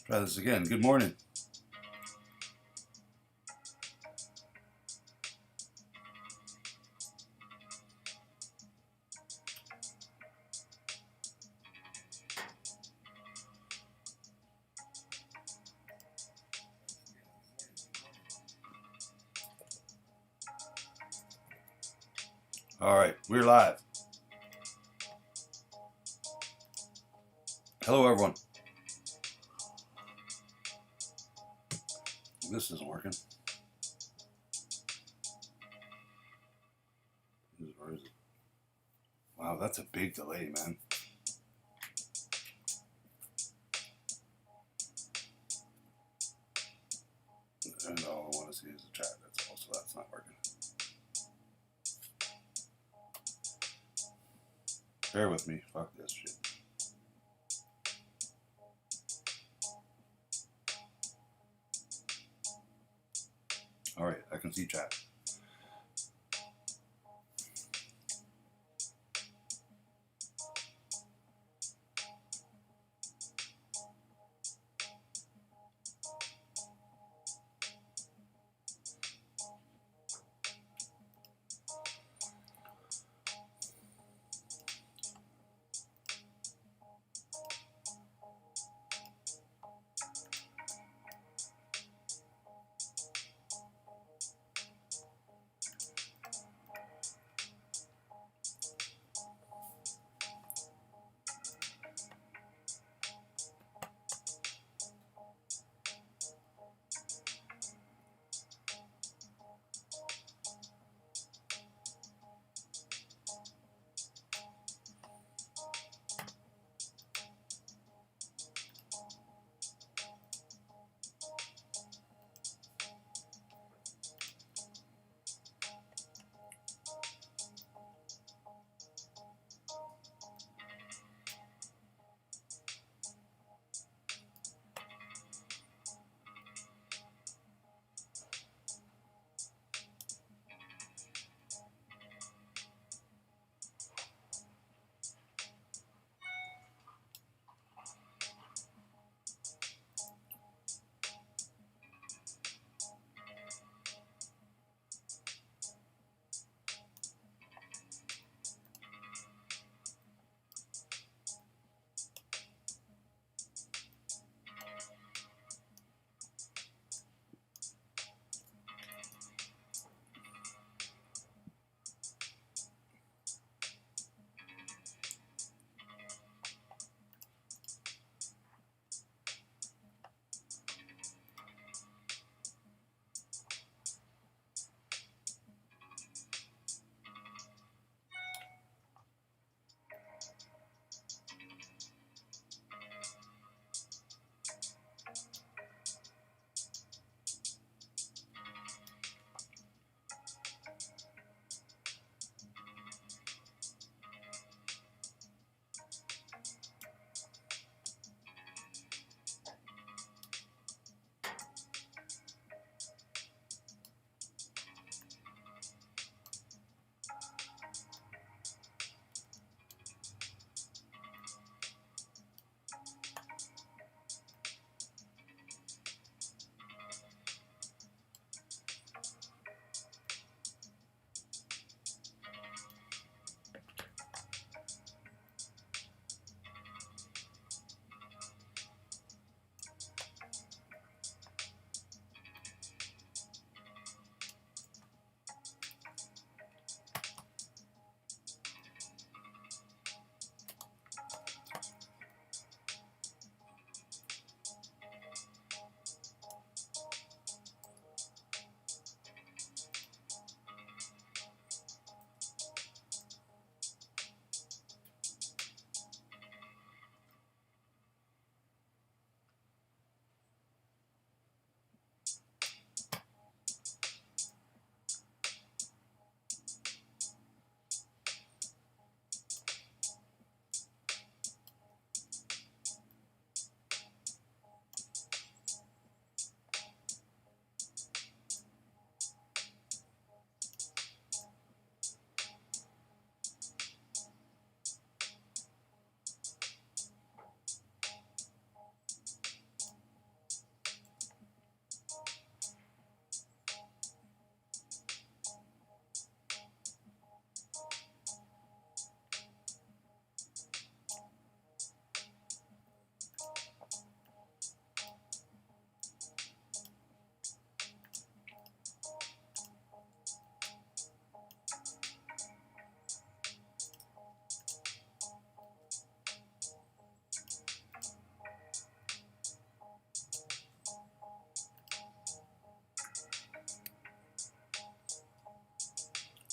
Try this again. Good morning. All right, we're live. Hello, everyone. This isn't working. Where is it? Wow, that's a big delay, man. And all I want to see is the chat. That's also that's not working. Bear with me. Fuck this shit. All right, I can see chat.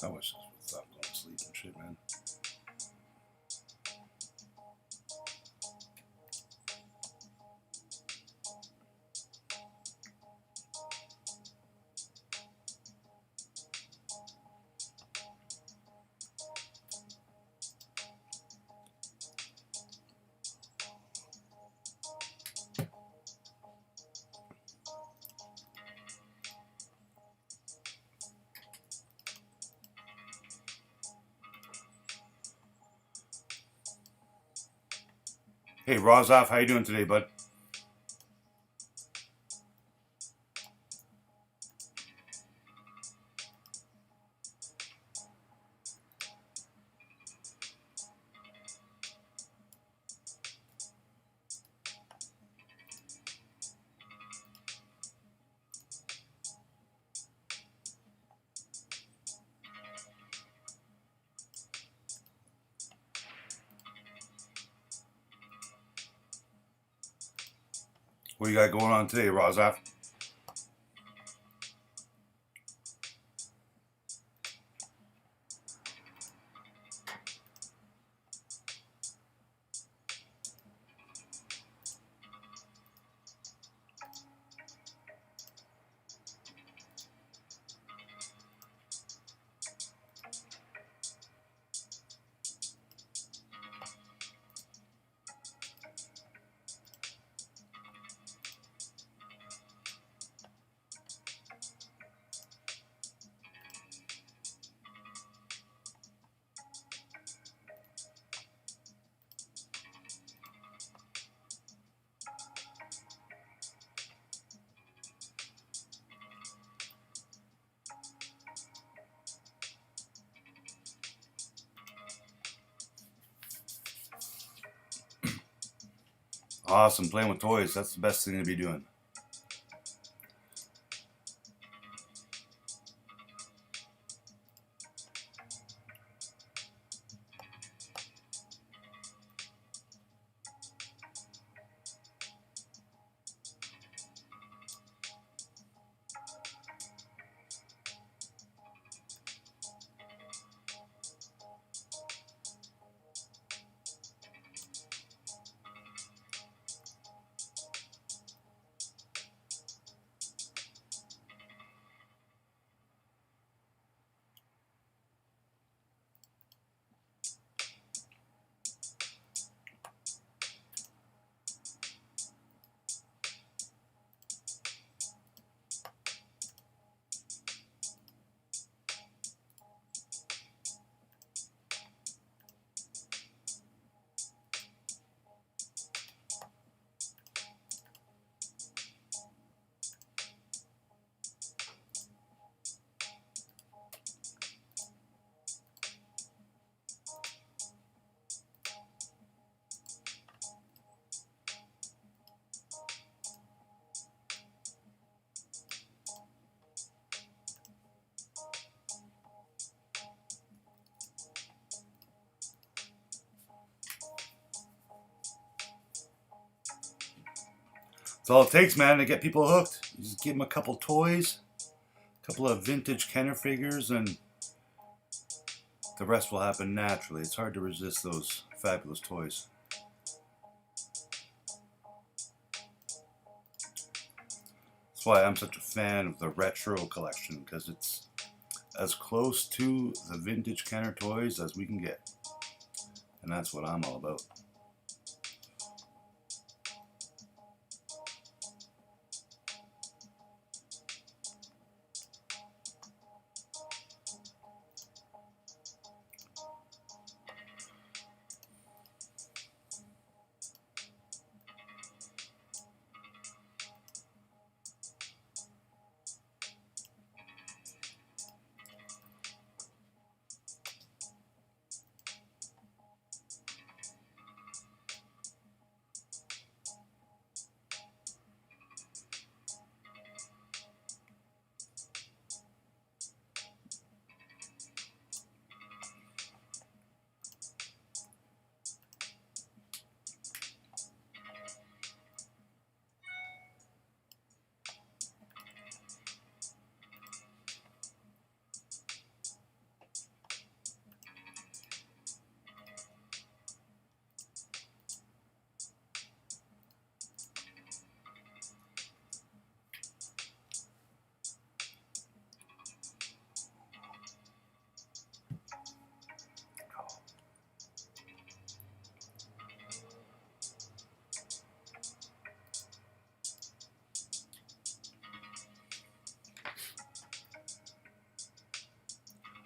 I wish I would stop going to sleep and shit, man. Hey, Rozov, how you doing today, bud? What you got going on today, Rozov? Awesome, playing with toys. That's the best thing to be doing. That's all it takes, man, to get people hooked. You just give them a couple toys, a couple of vintage Kenner figures, and the rest will happen naturally. It's hard to resist those fabulous toys. That's why I'm such a fan of the retro collection, because it's as close to the vintage Kenner toys as we can get. And that's what I'm all about.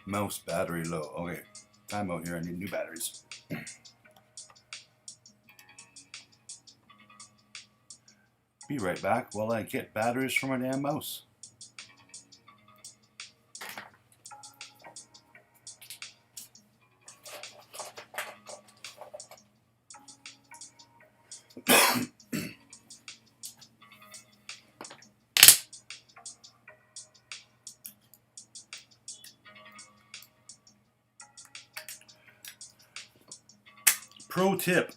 Mouse battery low. Okay, time out here. I need new batteries. Be right back while I get batteries for my damn mouse. Pro tip.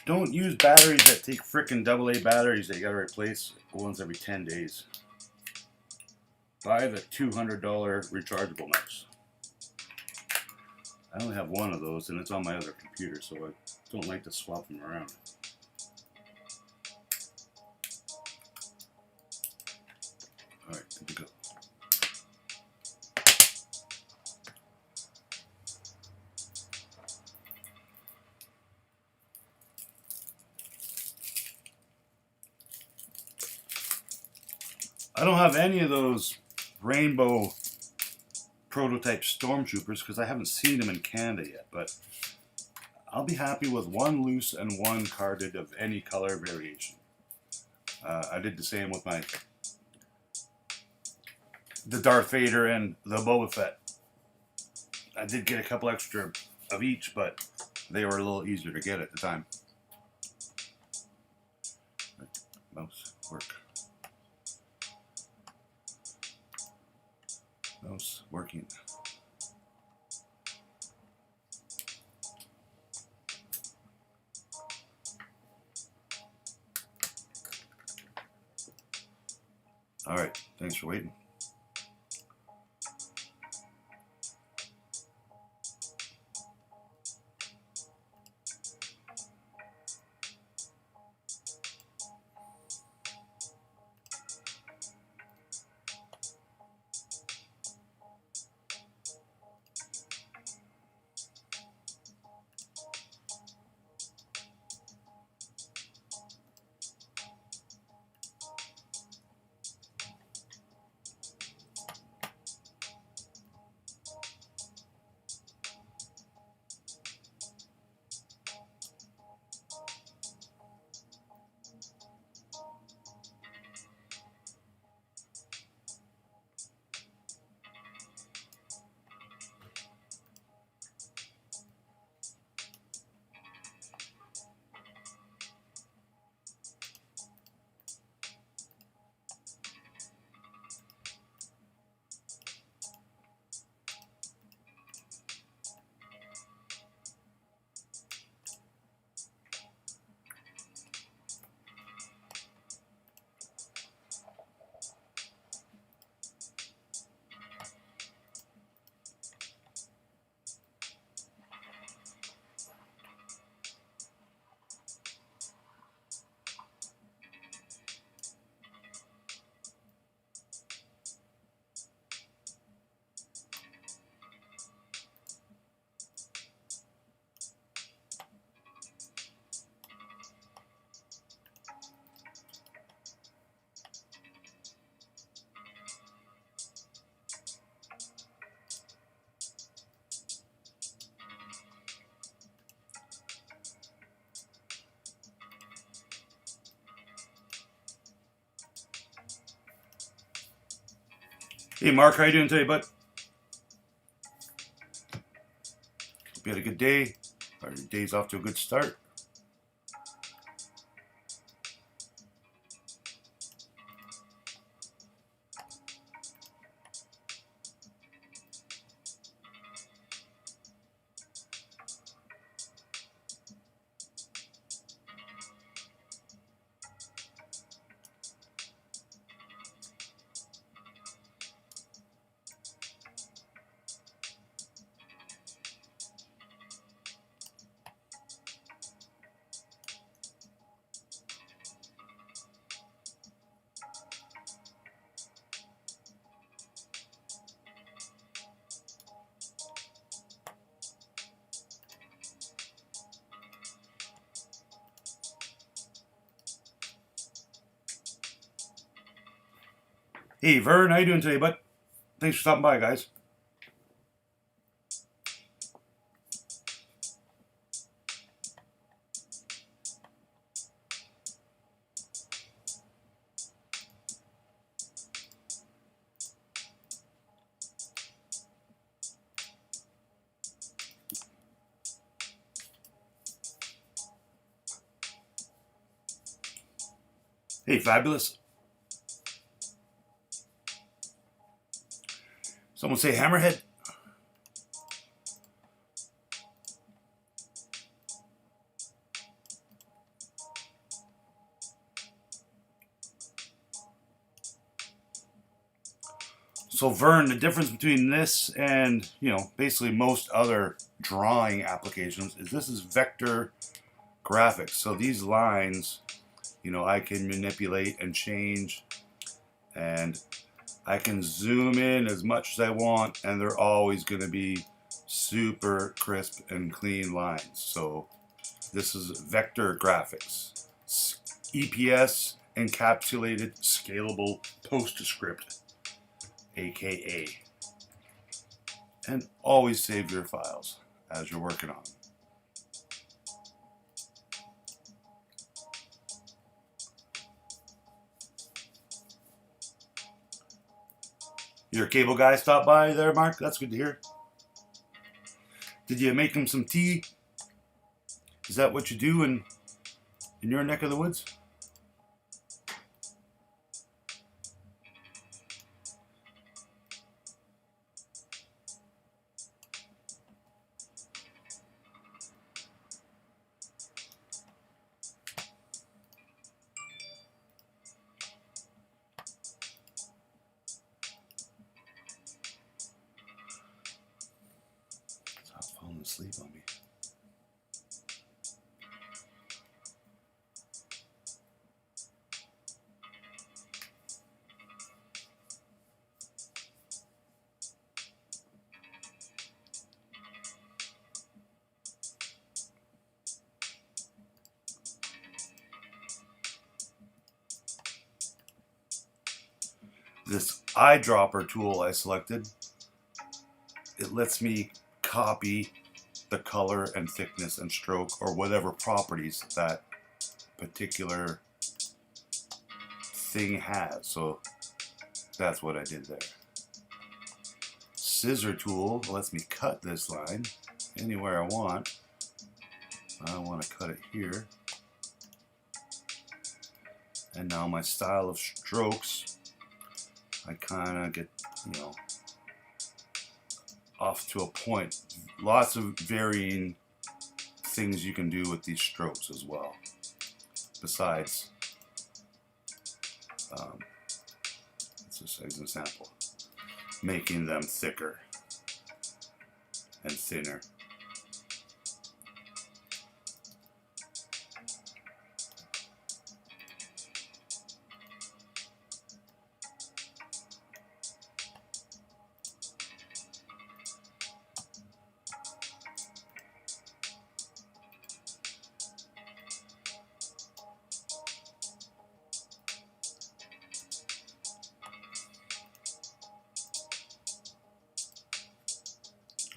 Don't use batteries that take frickin' AA batteries that you gotta replace once every 10 days. Buy the $200 rechargeable mouse. I only have one of those and it's on my other computer, so I don't like to swap them around. Alright, good to go. I don't have any of those rainbow prototype stormtroopers because I haven't seen them in Canada yet, but I'll be happy with one loose and one carded of any color variation. I did the same with the Darth Vader and the Boba Fett. I did get a couple extra of each, but they were a little easier to get at the time. Mouse, work. Mouse, working. Alright, thanks for waiting. Hey Mark, how you doing today, bud? Hope you had a good day. Or your day's off to a good start. Hey Vern, how you doing today, bud? Thanks for stopping by, guys. Hey, fabulous. Someone say hammerhead. So Vern, the difference between this and, basically most other drawing applications is this is vector graphics. So these lines, I can manipulate and change, and I can zoom in as much as I want, and they're always going to be super crisp and clean lines. So this is vector graphics. EPS, encapsulated scalable PostScript, aka. And always save your files as you're working on them. Your cable guy stopped by there, Mark? That's good to hear. Did you make him some tea? Is that what you do in your neck of the woods? Stop falling asleep on me. This eyedropper tool I selected, it lets me copy the color and thickness and stroke or whatever properties that particular thing has. So that's what I did there. Scissor tool lets me cut this line anywhere I want. I want to cut it here. And now my style of strokes, I kind of get, off to a point. Lots of varying things you can do with these strokes as well. Besides, let's just say as an example, making them thicker and thinner.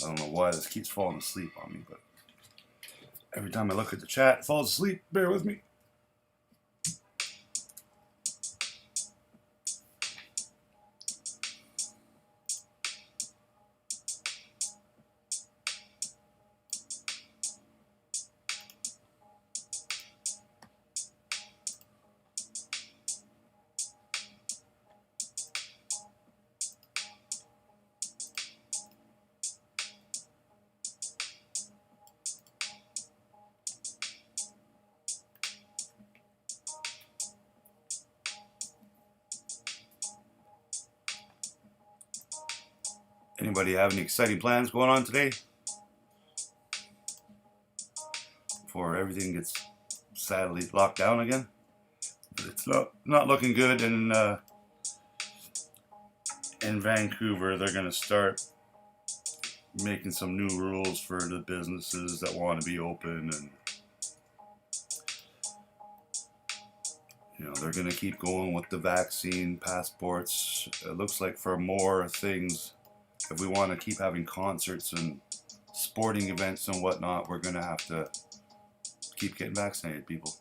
I don't know why this keeps falling asleep on me, but every time I look at the chat, it falls asleep. Bear with me. Anybody have any exciting plans going on today? Before everything gets sadly locked down again? It's not looking good in Vancouver. They're going to start making some new rules for the businesses that want to be open, and they're going to keep going with the vaccine passports. It looks like for more things, if we want to keep having concerts and sporting events and whatnot, we're going to have to keep getting vaccinated, people.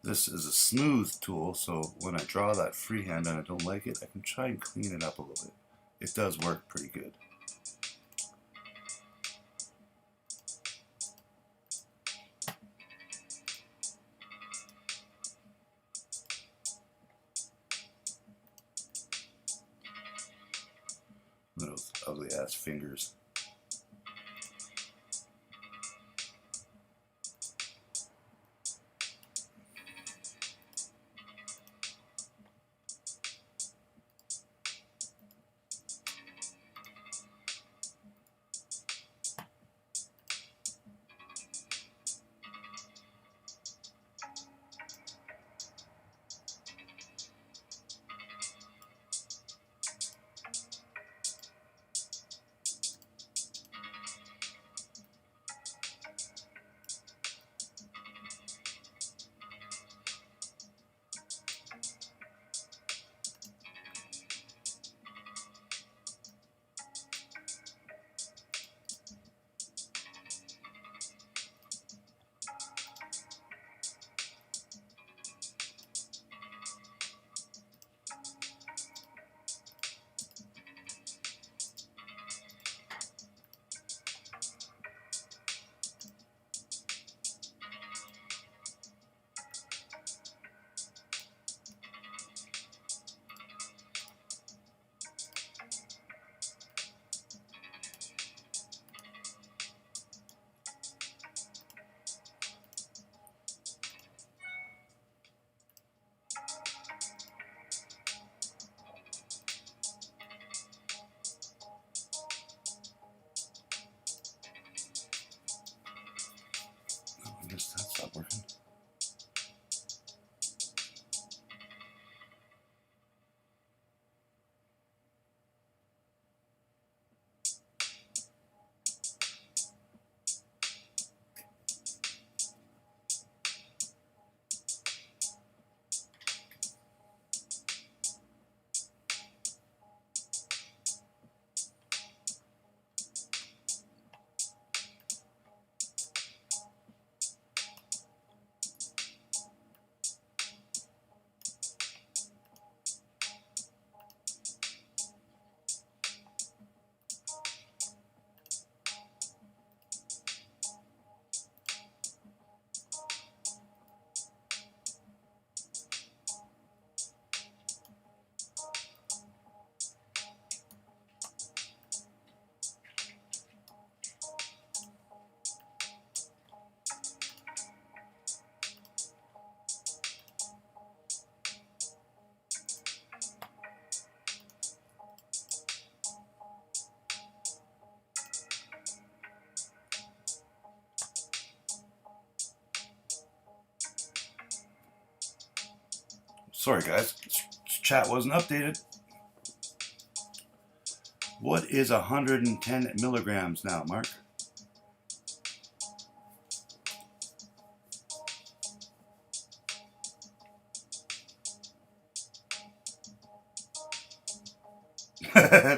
This is a smooth tool, so when I draw that freehand and I don't like it, I can try and clean it up a little bit. It does work pretty good. Those ugly ass fingers. I guess that stopped working. Sorry guys, chat wasn't updated. What is 110 milligrams now, Mark?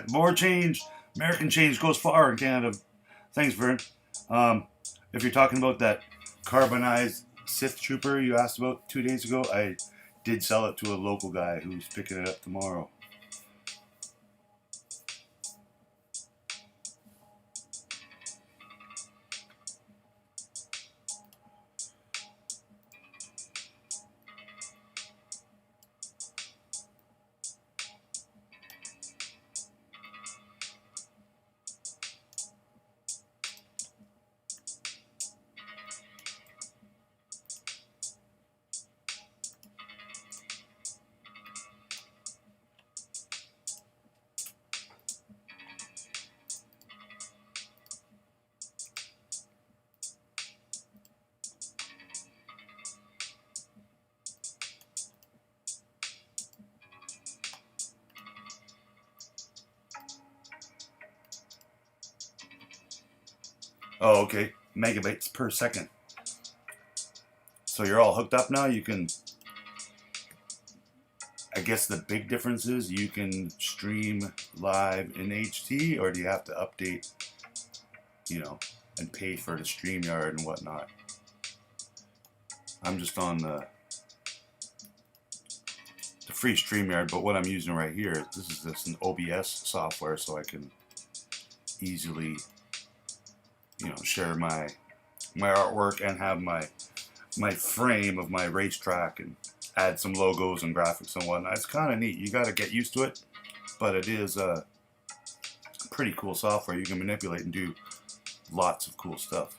More change. American change goes far in Canada. Thanks, Vern. If you're talking about that carbonized Sith Trooper you asked about 2 days ago, I did sell it to a local guy who's picking it up tomorrow. Oh, okay. Megabytes per second. So you're all hooked up now? You can... I guess the big difference is you can stream live in HT, or do you have to update, you know, and pay for the StreamYard and whatnot? I'm just on the free StreamYard, but what I'm using right here, this is just an OBS software, so I can easily, you know, share my artwork and have my frame of my racetrack and add some logos and graphics and whatnot. It's kind of neat. You got to get used to it, but it is pretty cool software. You can manipulate and do lots of cool stuff.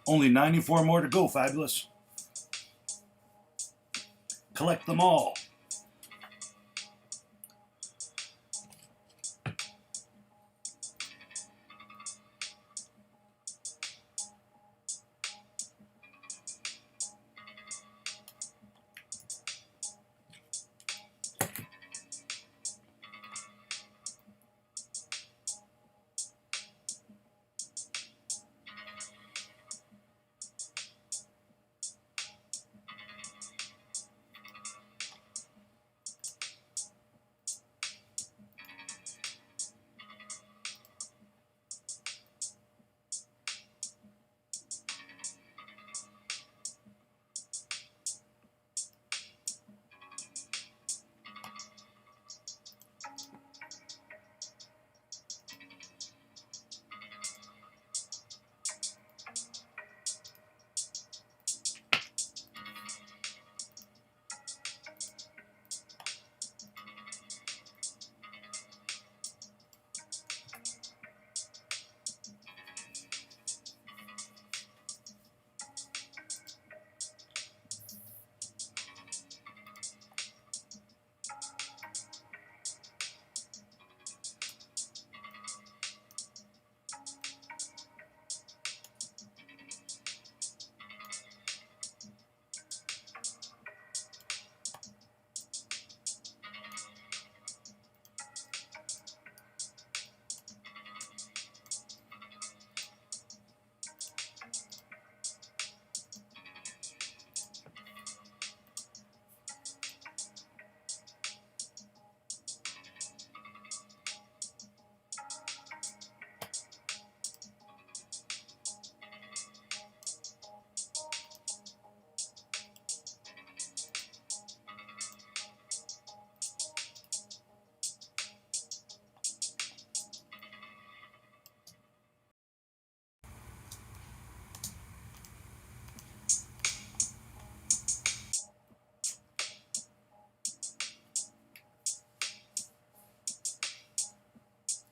Only 94 more to go, Fabulous. Collect them all.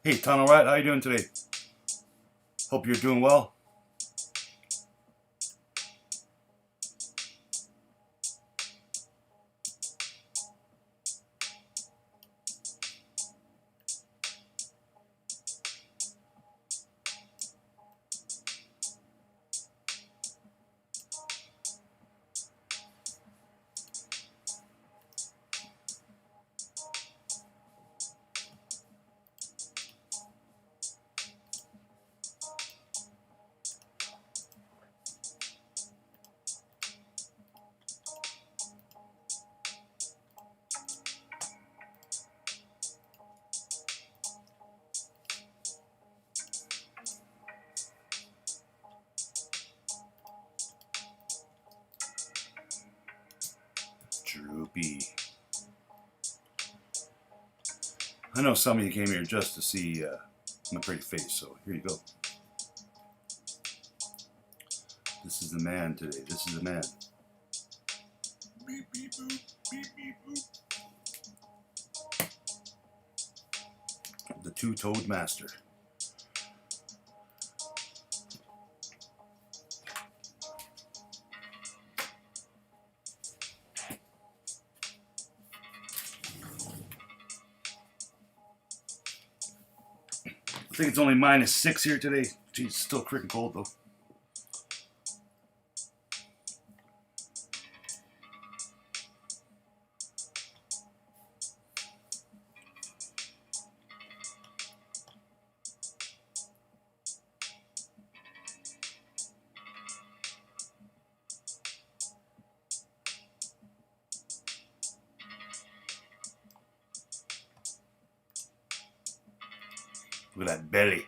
Hey, Tunnel Rat, how you doing today? Hope you're doing well. Droopy. I know some of you came here just to see my pretty face, so here you go. This is the man today. This is the man. Beep, beep, boop. Beep, beep, boop. The two-toed master. I think it's only -6 here today. Geez, it's still freaking cold though. Look at that belly.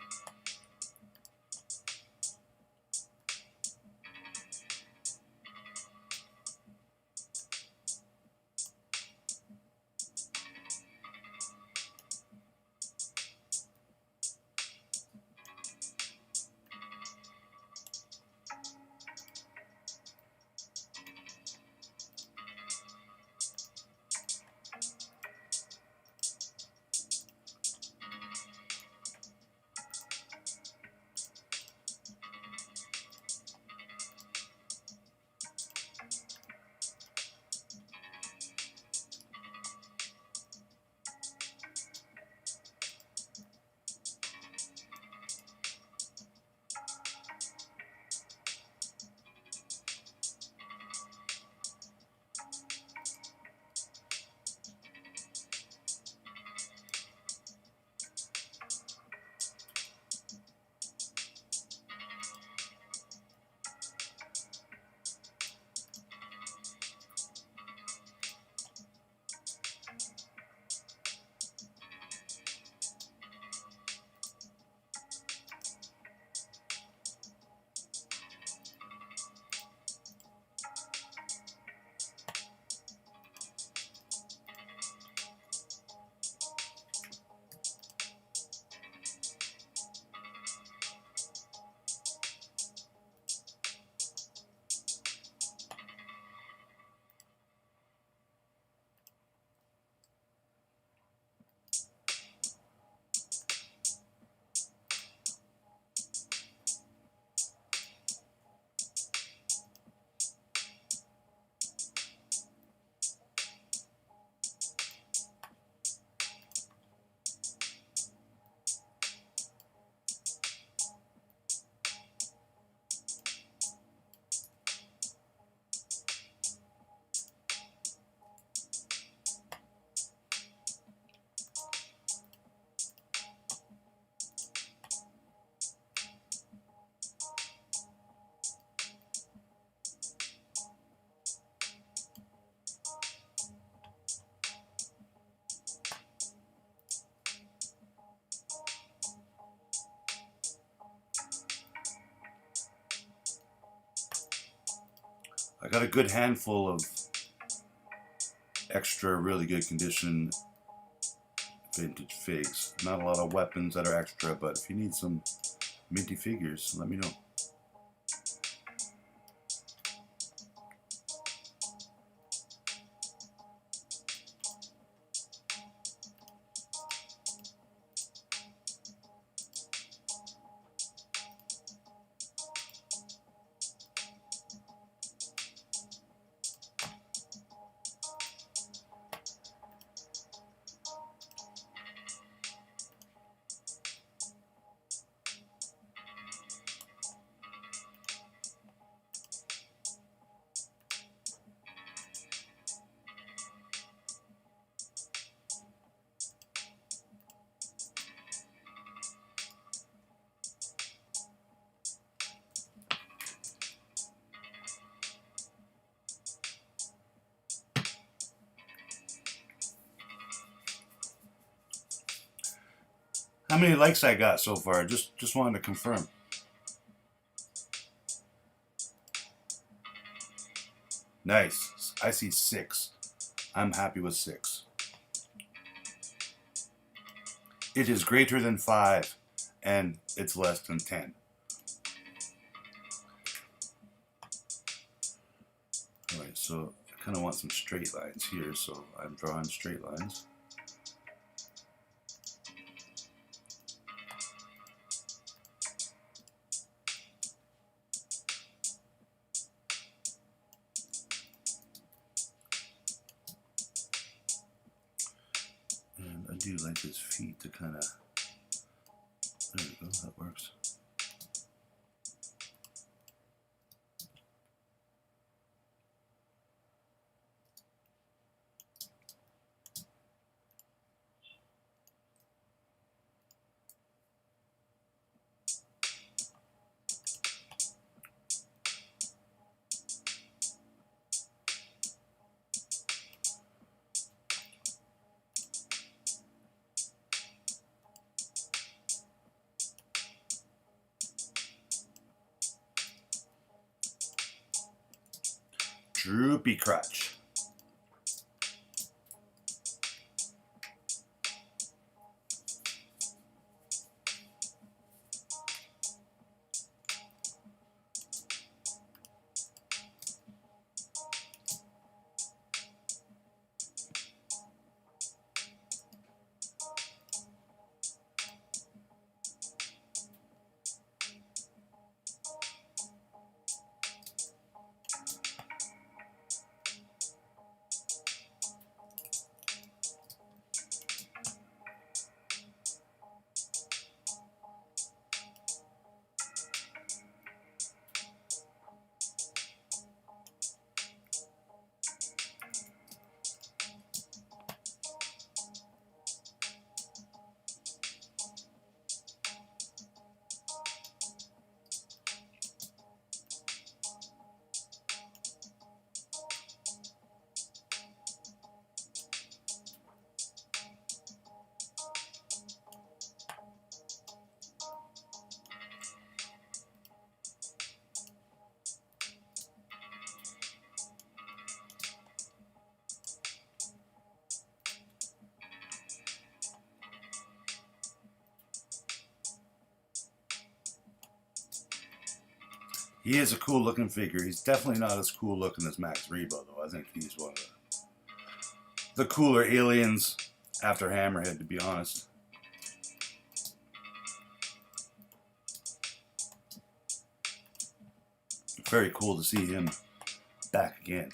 I got a good handful of extra really good condition vintage figs. Not a lot of weapons that are extra, but if you need some minty figures, let me know. How many likes I got so far? Just wanted to confirm. Nice. I see 6. I'm happy with 6. It is greater than 5, and it's less than 10. Alright, so I kind of want some straight lines here, so I'm drawing straight lines. And I do like his feet to kind of, there we go, that works. Droopy crotch. He is a cool looking figure. He's definitely not as cool looking as Max Rebo, though. I think he's one of the cooler aliens after Hammerhead, to be honest. Very cool to see him back again.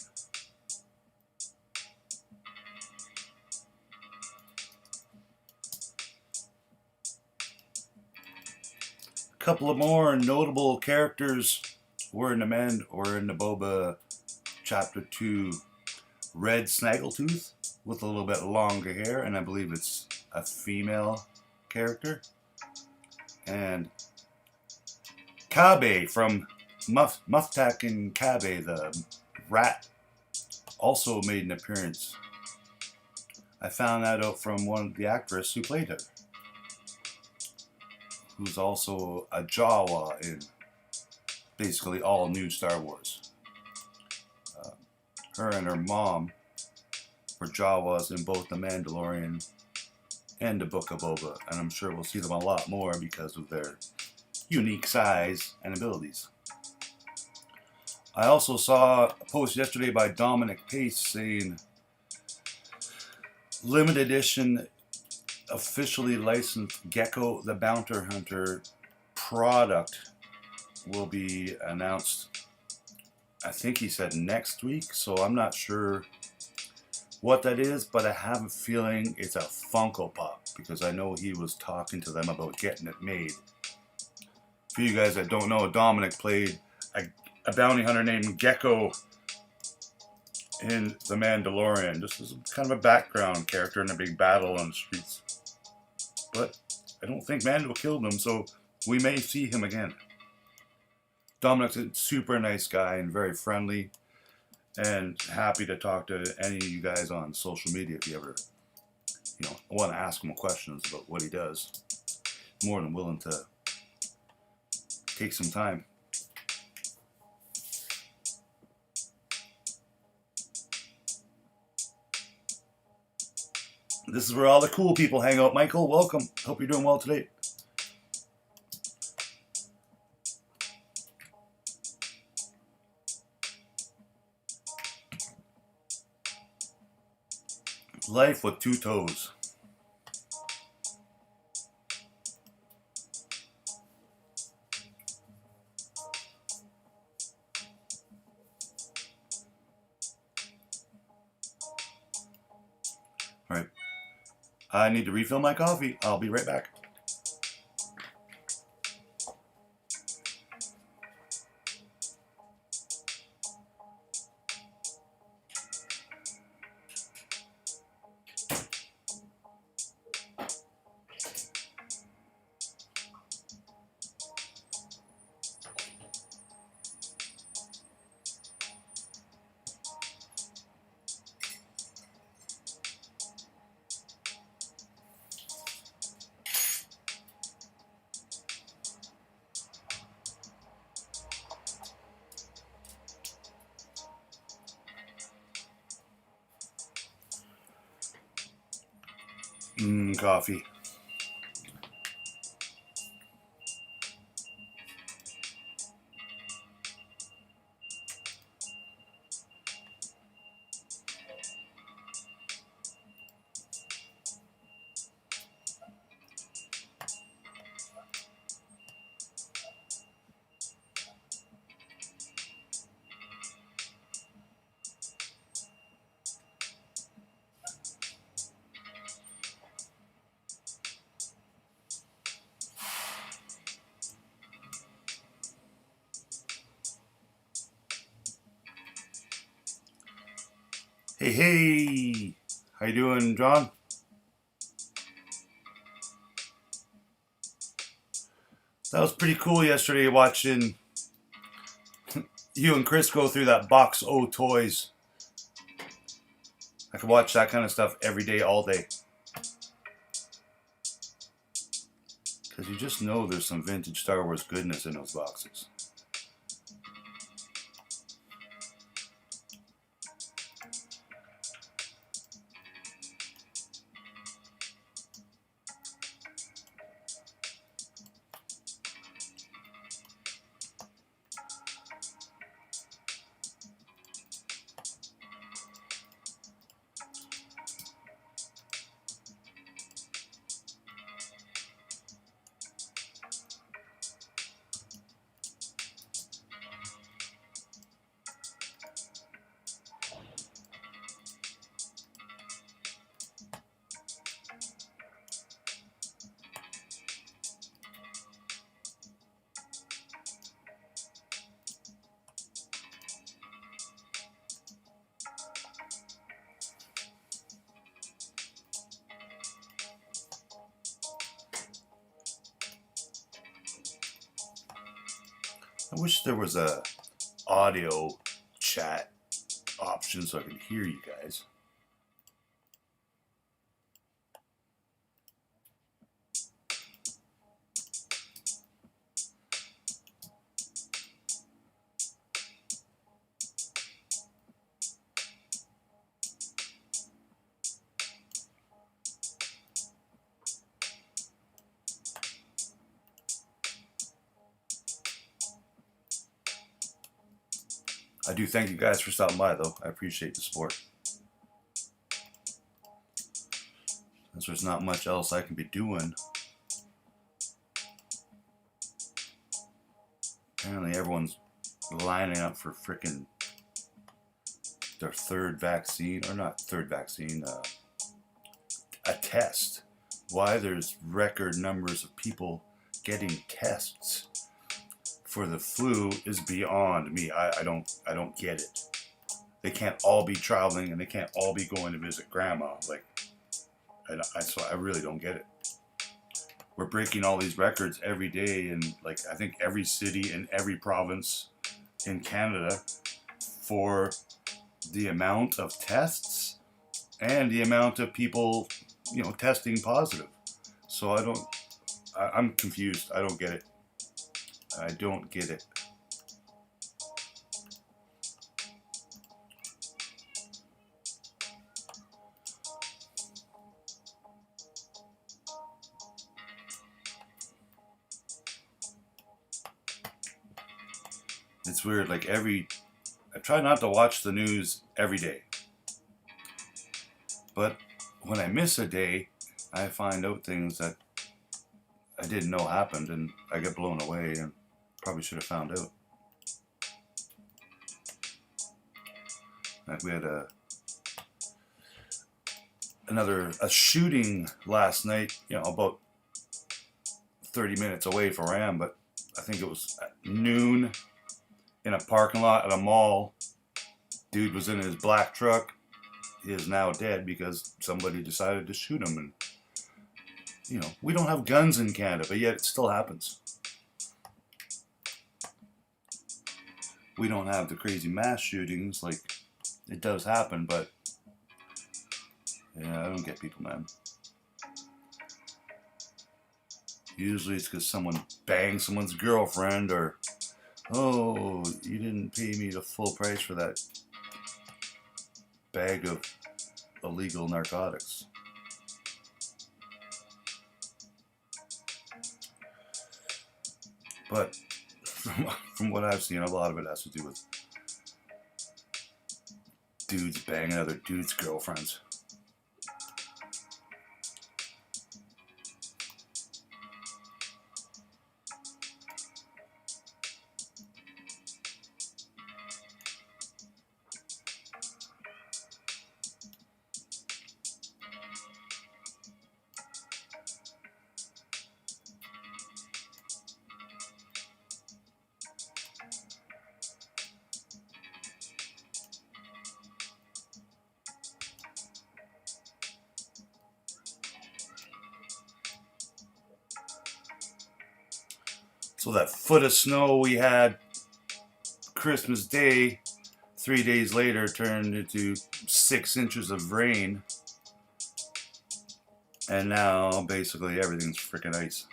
A couple of more notable characters were in the Boba Chapter 2. Red Snaggletooth with a little bit longer hair, and I believe it's a female character. And Kabe from Muftak and Kabe, the rat, also made an appearance. I found that out from the actress who played her, who's also a Jawa in basically all new Star Wars. Her and her mom were Jawas in both The Mandalorian and the Book of Boba, and I'm sure we'll see them a lot more because of their unique size and abilities. I also saw a post yesterday by Dominic Pace saying limited edition officially licensed Gecko the Bounty Hunter product will be announced, I think he said next week, so I'm not sure what that is, but I have a feeling it's a Funko Pop because I know he was talking to them about getting it made. For you guys that don't know, Dominic played a bounty hunter named Gecko in The Mandalorian. Just as kind of a background character in a big battle on the streets. But I don't think Mando killed him, so we may see him again. Dominic's a super nice guy and very friendly, and happy to talk to any of you guys on social media if you ever, want to ask him questions about what he does. more than willing to take some time. This is where all the cool people hang out. Michael, welcome. Hope you're doing well today. Life with two toes. All right. I need to refill my coffee. I'll be right back. Coffee. Hey, how you doing, John? That was pretty cool yesterday watching you and Chris go through that box O toys. I could watch that kind of stuff every day, all day. Because you just know there's some vintage Star Wars goodness in those boxes. I wish there was a audio chat option so I could hear you guys. I do thank you guys for stopping by, though. I appreciate the support. Since there's not much else I can be doing. Apparently everyone's lining up for frickin' their third vaccine, or not third vaccine, a test. Why there's record numbers of people getting tests for the flu is beyond me. I don't get it. They can't all be traveling and they can't all be going to visit grandma. Like, so I really don't get it. We're breaking all these records every day, and like I think every city and every province in Canada for the amount of tests and the amount of people, testing positive. So I'm confused. I don't get it. I don't get it. It's weird. Like I try not to watch the news every day. But when I miss a day, I find out things that I didn't know happened, and I get blown away, and probably should have found out. Like we had a shooting last night, about 30 minutes away from where I am, but I think it was at noon in a parking lot at a mall. Dude was in his black truck. He is now dead because somebody decided to shoot him. And we don't have guns in Canada, but yet it still happens. We don't have the crazy mass shootings. Like, it does happen, but yeah, I don't get people, man. Usually it's because someone banged someone's girlfriend, or, oh, you didn't pay me the full price for that bag of illegal narcotics. But from what I've seen, a lot of it has to do with dudes banging other dudes' girlfriends. So that foot of snow we had Christmas Day, 3 days later turned into 6 inches of rain. And now basically everything's freaking ice.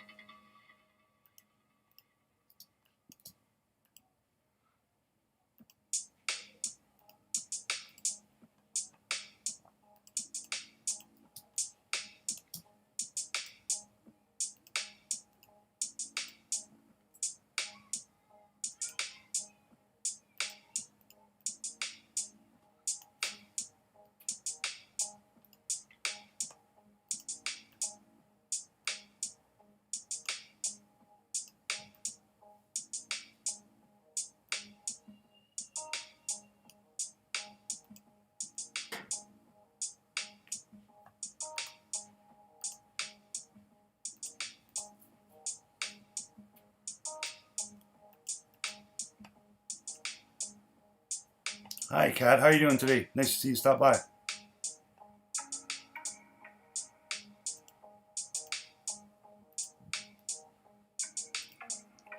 Hi, Kat. How are you doing today? Nice to see you stop by.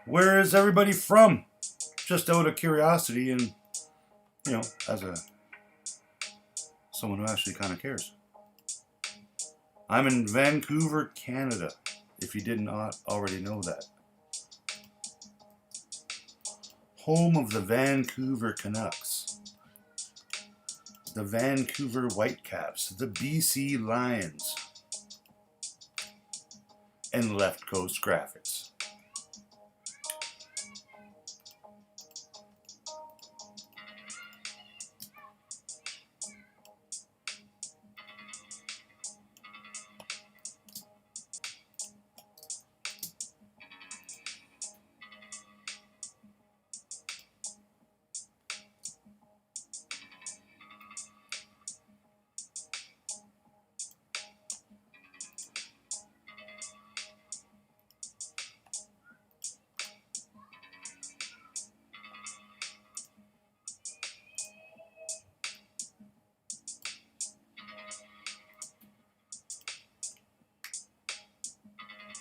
Where is everybody from? Just out of curiosity and, as someone who actually kind of cares. I'm in Vancouver, Canada, if you did not already know that. Home of the Vancouver Canucks, the Vancouver Whitecaps, the BC Lions, and Left Coast Graphics.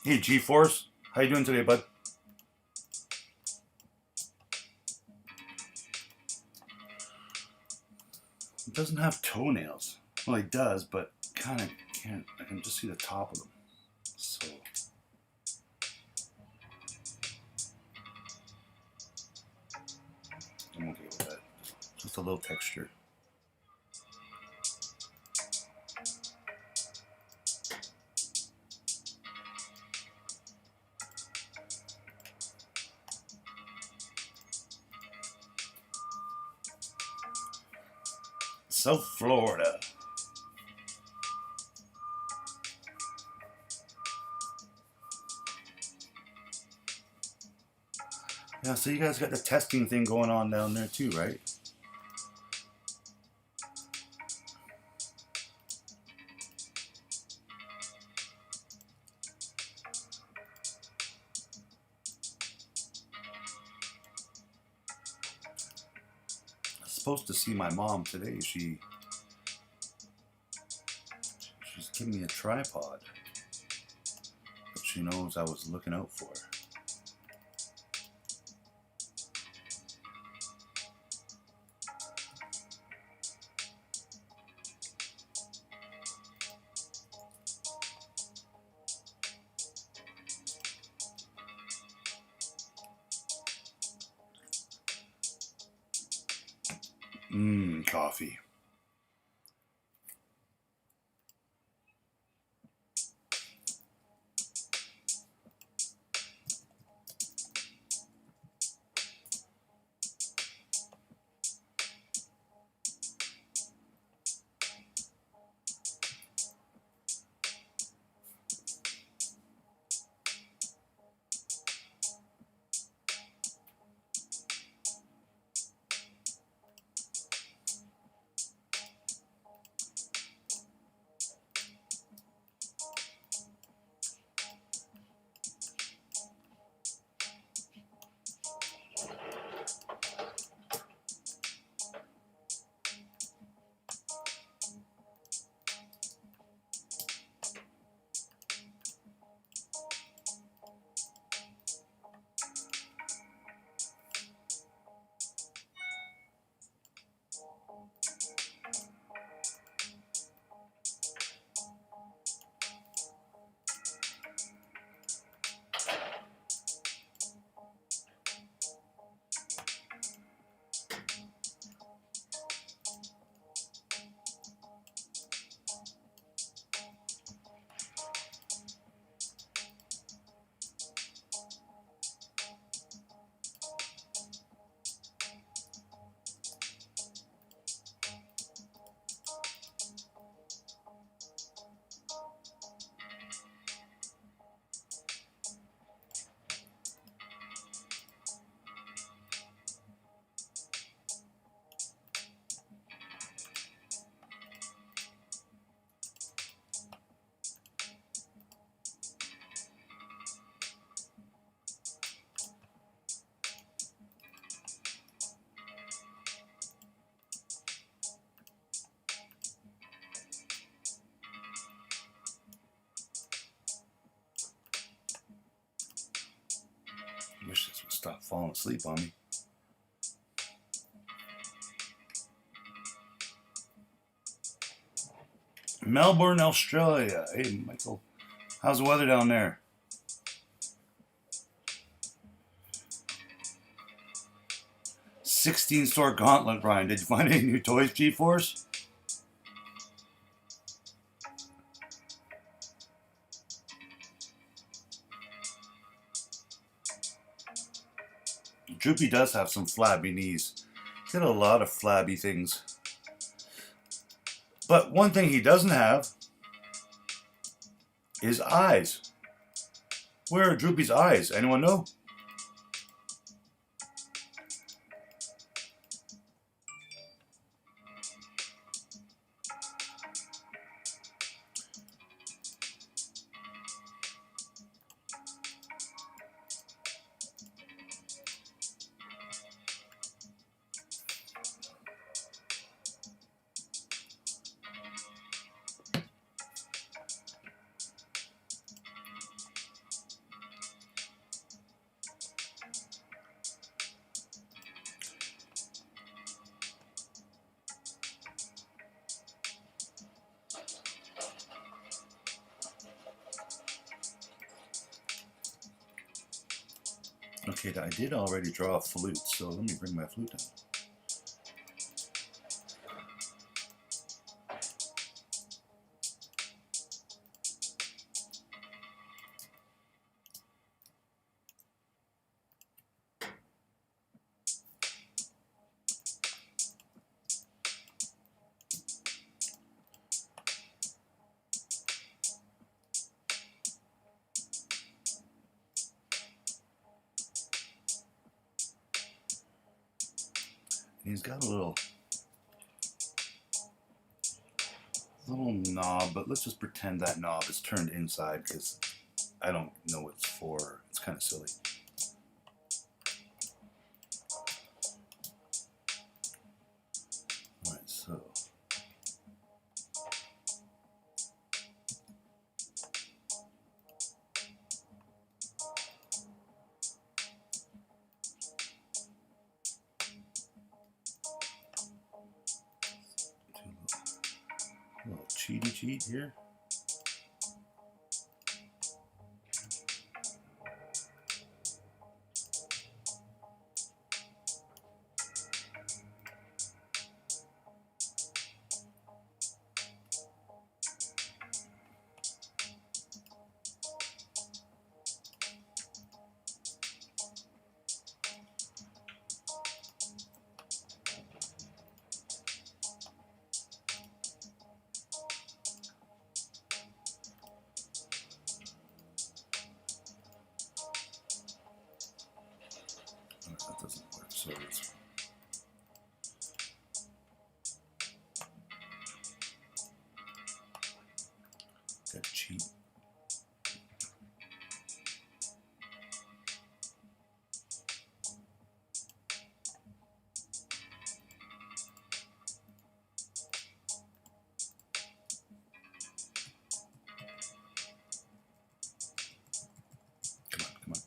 Hey, G-Force. How you doing today, bud? It doesn't have toenails. Well, it does, but kind of can't. I can just see the top of them. So, a little texture. South Florida. Yeah, so you guys got the testing thing going on down there too, right? I was supposed to see my mom today. She's giving me a tripod, but she knows I was looking out for her. Coffee. I wish this would stop falling asleep on me. Melbourne, Australia. Hey, Michael. How's the weather down there? $16 gauntlet, Brian. Did you find any new toys, G-Force? Droopy does have some flabby knees. He's got a lot of flabby things. But one thing he doesn't have is eyes. Where are Droopy's eyes? Anyone know? Okay, I did already draw a flute, so let me bring my flute down. He's got a little knob, but let's just pretend that knob is turned inside because I don't know what it's for. It's kind of silly. Alright, so a little cheaty cheat here. That doesn't work, so it's got cheat. Come on, come on.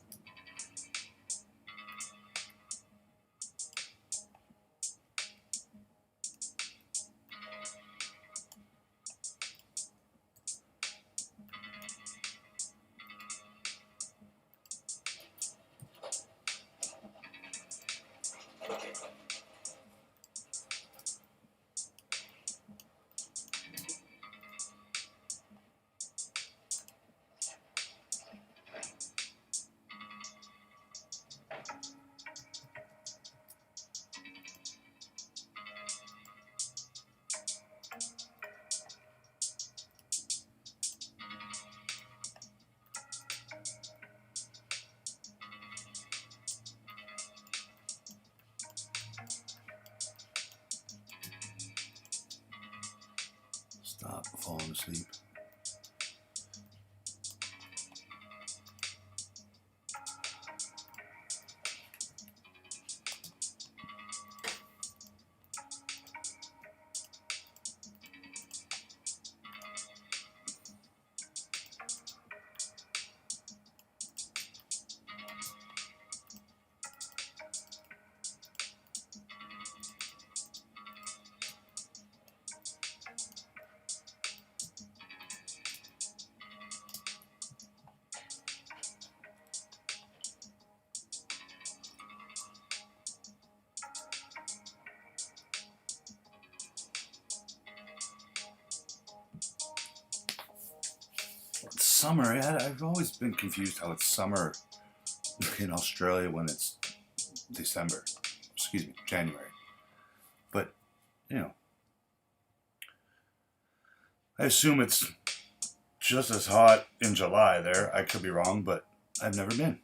Stop falling asleep. Summer, I've always been confused how it's summer in Australia when it's December. Excuse me, January. But, you know, I assume it's just as hot in July there. I could be wrong, but I've never been.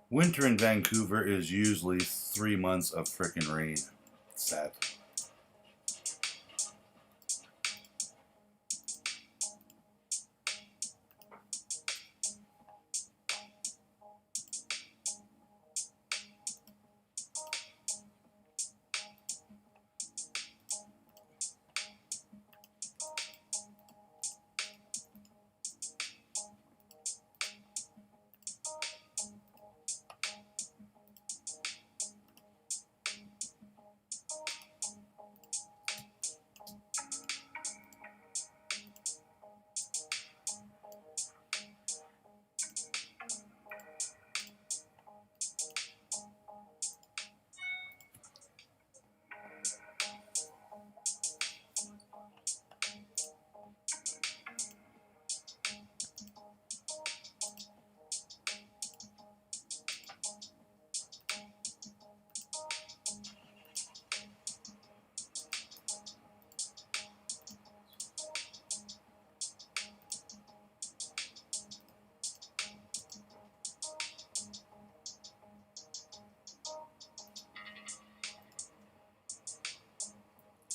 Winter in Vancouver is usually 3 months of frickin' rain. It's sad.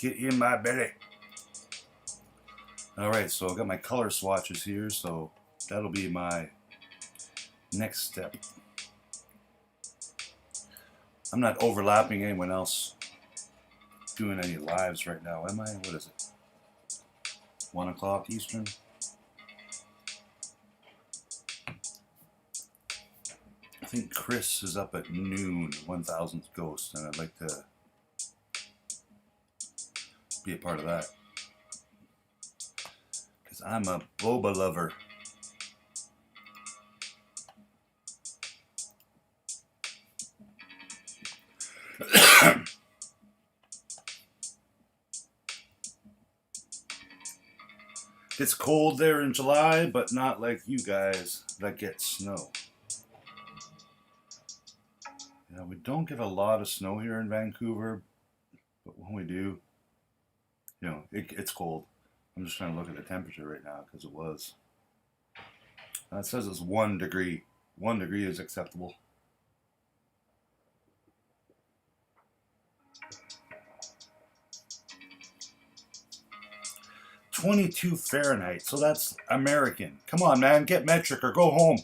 Get in my belly. Alright, so I've got my color swatches here, so that'll be my next step. I'm not overlapping anyone else doing any lives right now, am I? What is it? 1 o'clock Eastern? I think Chris is up at noon, 1000th Ghost, and I'd like to be a part of that. Because I'm a boba lover. It's cold there in July, but not like you guys that get snow. Yeah, we don't get a lot of snow here in Vancouver, but when we do, you know, it's cold. I'm just trying to look at the temperature right now because it was. It says it's 1 degree. 1 degree is acceptable. .22 Fahrenheit, so that's American. Come on, man, get metric or go home.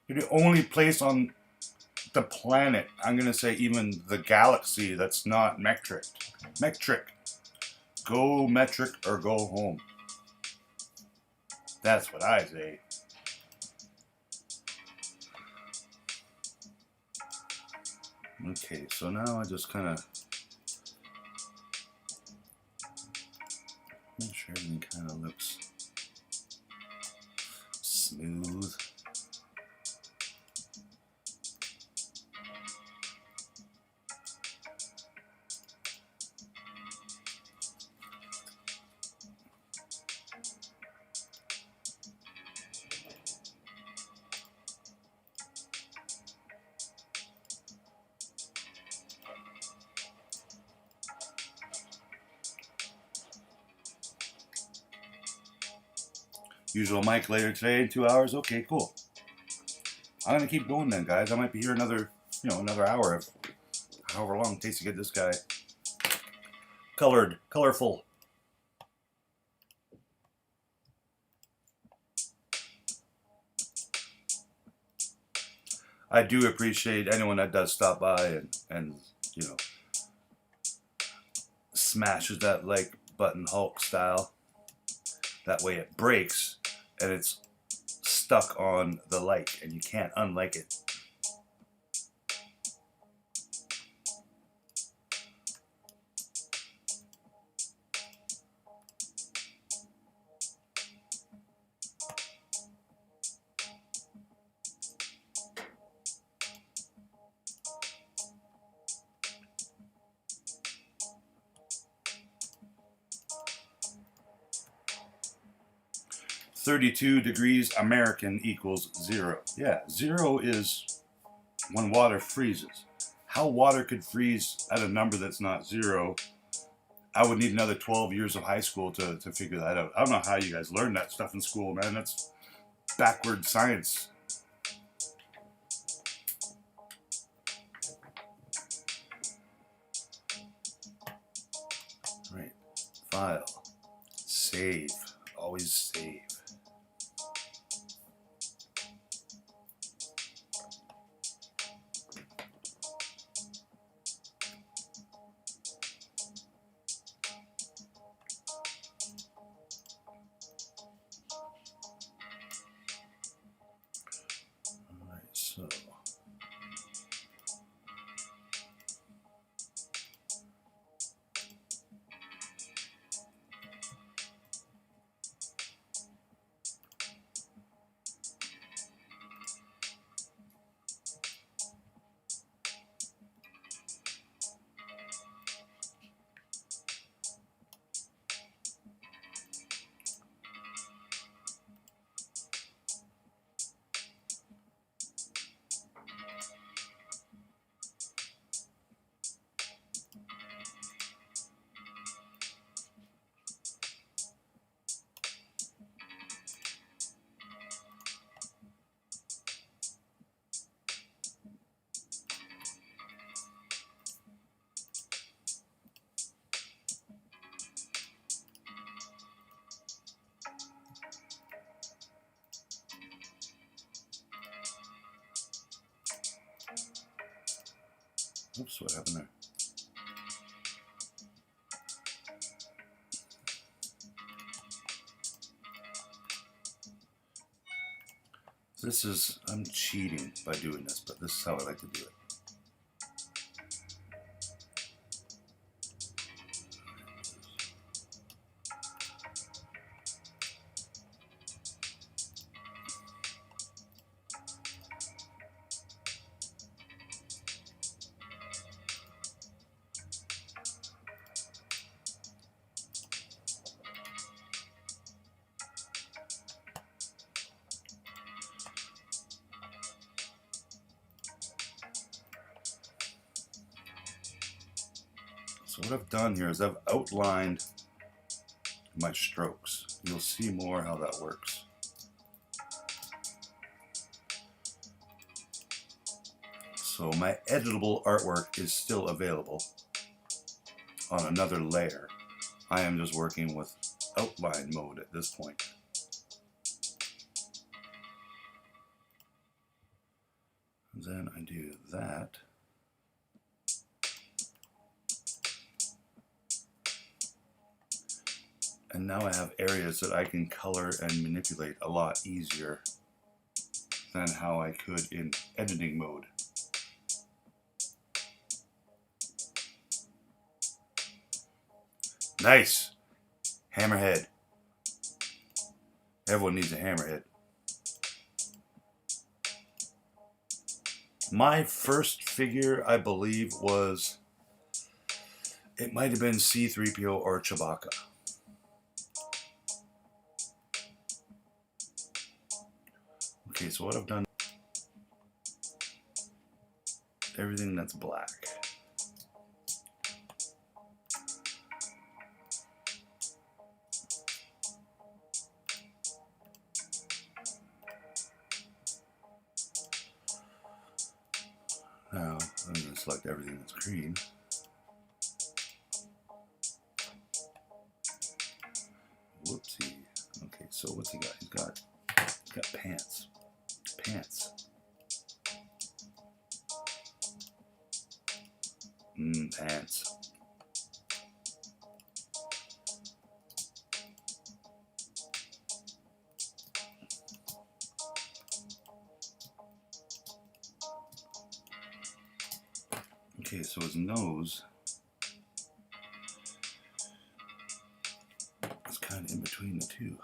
You're the only place on the planet, I'm gonna say even the galaxy, that's not metric. Metric. Go metric or go home. That's what I say. Okay, so now I just kind of make sure everything kind of looks smooth. Usual mic later today in 2 hours. Okay, cool. I'm gonna keep going then, guys. I might be here another, another hour, if however long it takes to get this guy colorful. I do appreciate anyone that does stop by and smashes that like button Hulk style. That way it breaks and it's stuck on the like and you can't unlike it. .32 degrees American equals 0. Yeah, 0 is when water freezes. How water could freeze at a number that's not 0, I would need another 12 years of high school to figure that out. I don't know how you guys learned that stuff in school, man. That's backward science. Right, file, save, always save. So Oops, what happened there? This is, I'm cheating by doing this, but this is how I like to do it. So what I've done here is I've outlined my strokes. You'll see more how that works. So my editable artwork is still available on another layer. I am just working with outline mode at this point. And then I do that. And now I have areas that I can color and manipulate a lot easier than how I could in editing mode. Nice! Hammerhead. Everyone needs a hammerhead. My first figure, I believe, was, it might have been C-3PO or Chewbacca. Okay, so what I've done, everything that's black. Now, I'm going to select everything that's green. Whoopsie. Okay, so what's he got? He's got pants. Pants. Pants. Okay, so his nose is kind of in between the two.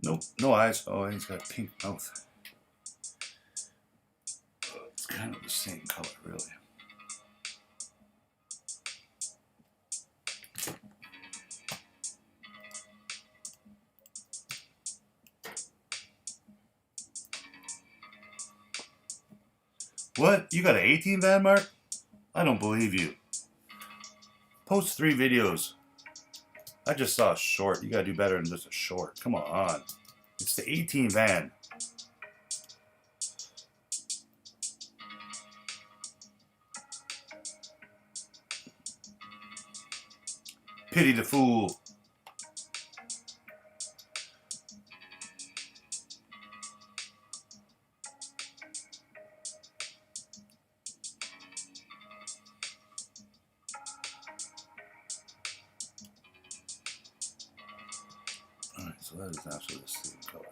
Nope, no eyes. Oh, he's got a pink mouth. It's kind of the same color, really. What? You got an 18 van, Mark? I don't believe you. Post 3 videos. I just saw a short. You gotta do better than just a short. Come on. It's the 18 van. Pity the fool. Alright, so that is actually the same color.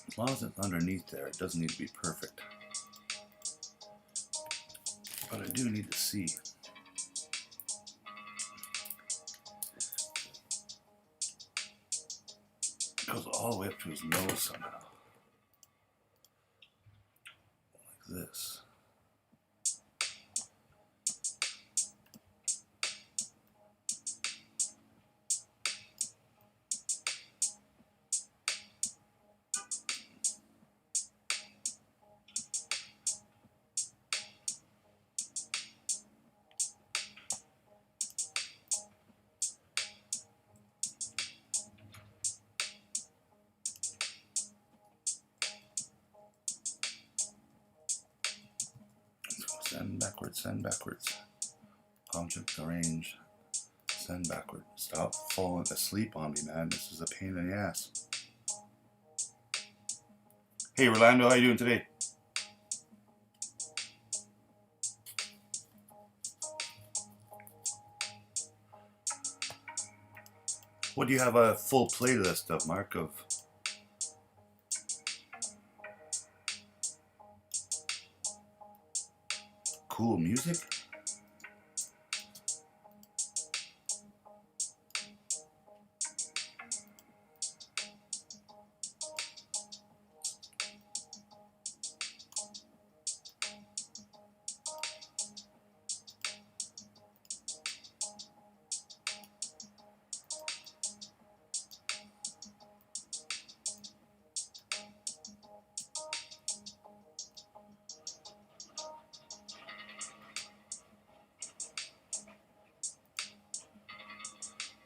As long as it's underneath there, it doesn't need to be perfect. But I do need to see. It goes all the way up to his nose somehow. Like this. Send backwards, send backwards. Object arrange. Send backward. Stop falling asleep on me, man. This is a pain in the ass. Hey, Rolando, how you doing today? What do you have a full playlist of, Mark, of cool music?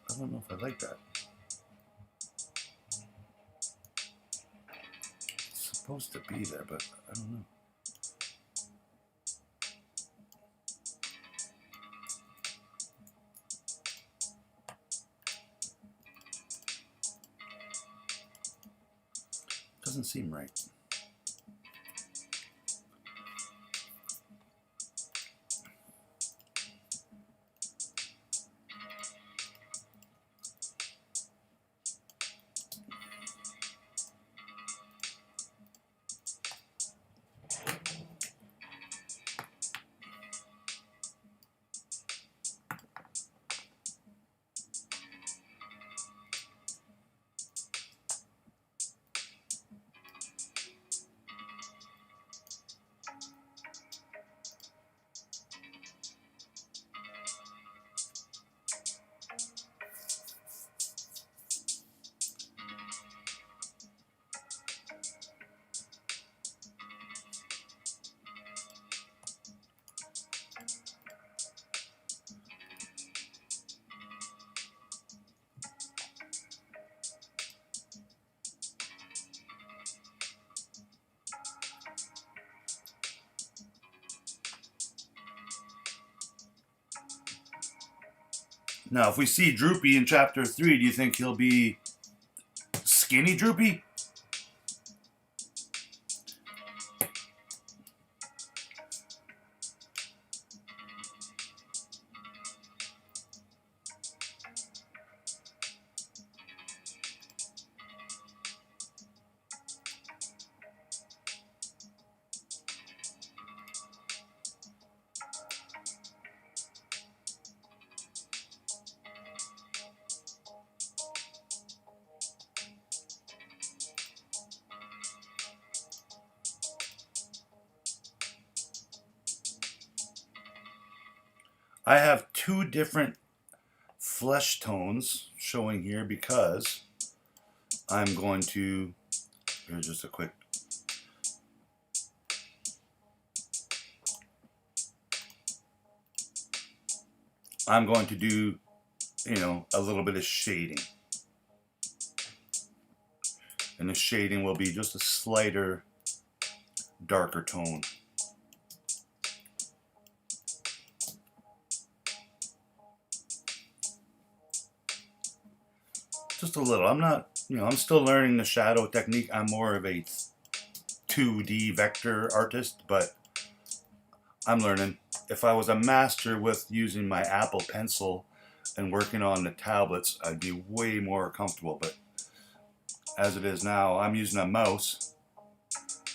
I don't know if I like that. It's supposed to be there, but I don't know. Doesn't seem right. Now, if we see Droopy in chapter 3, do you think he'll be skinny Droopy? I have two different flesh tones showing here because I'm going to, here's just a quick, I'm going to do, a little bit of shading. And the shading will be just a slighter, darker tone. Just a little. I'm not, I'm still learning the shadow technique. I'm more of a 2D vector artist, but I'm learning. If I was a master with using my Apple Pencil and working on the tablets, I'd be way more comfortable. But as it is now, I'm using a mouse,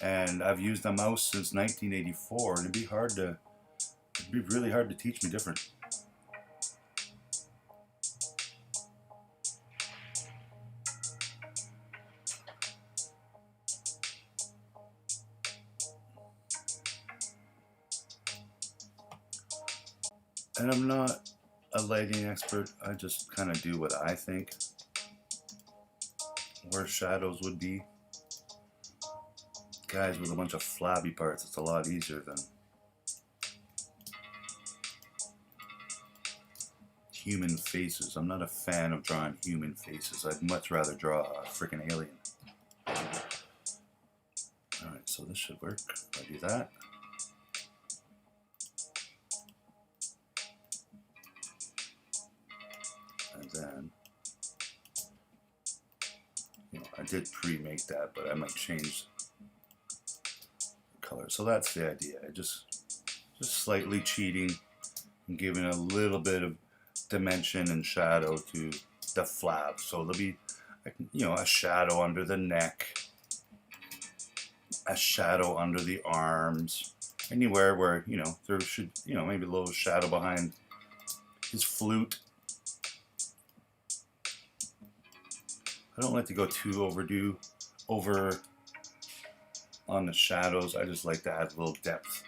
and I've used a mouse since 1984, and it'd be really hard to teach me different. And I'm not a lighting expert. I just kind of do what I think where shadows would be. Guys with a bunch of flabby parts, it's a lot easier than human faces. I'm not a fan of drawing human faces. I'd much rather draw a freaking alien. Alright, so this should work. If I do that. And then, you know, I did pre-make that, but I might change the color. So that's the idea. I just slightly cheating and giving a little bit of dimension and shadow to the flap. So there'll be, you know, a shadow under the neck, a shadow under the arms, anywhere where, you know, there should, you know, maybe a little shadow behind his flute. I don't like to go too over on the shadows. I just like to add a little depth.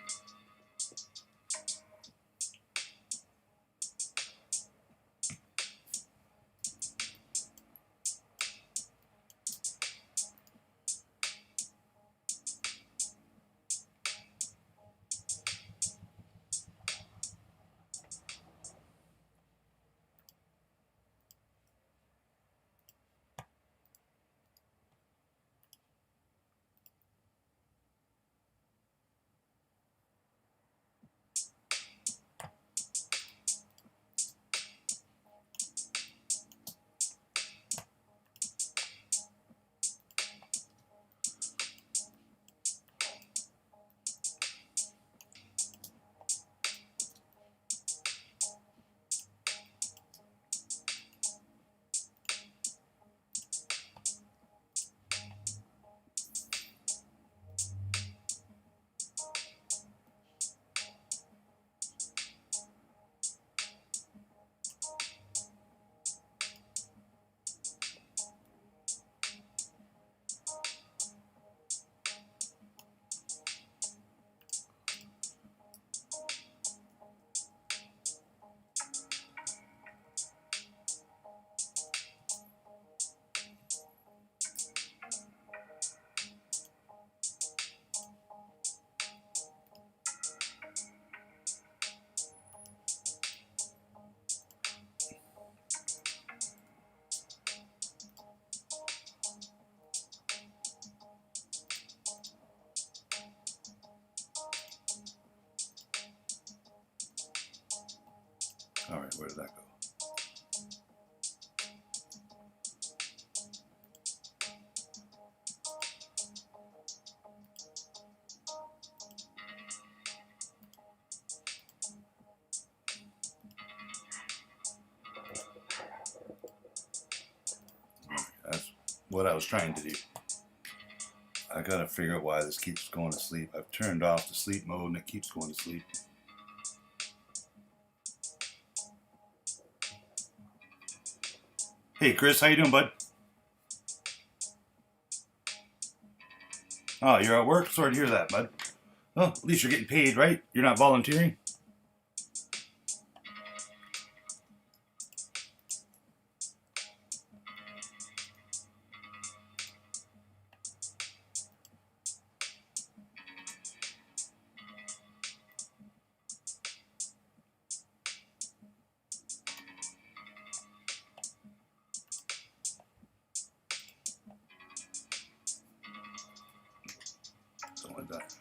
Alright, where did that go? That's what I was trying to do. I gotta figure out why this keeps going to sleep. I've turned off the sleep mode and it keeps going to sleep. Hey Chris, how you doing, bud? Oh, you're at work? Sorry to hear that, bud. Well, at least you're getting paid, right? You're not volunteering? Something like that.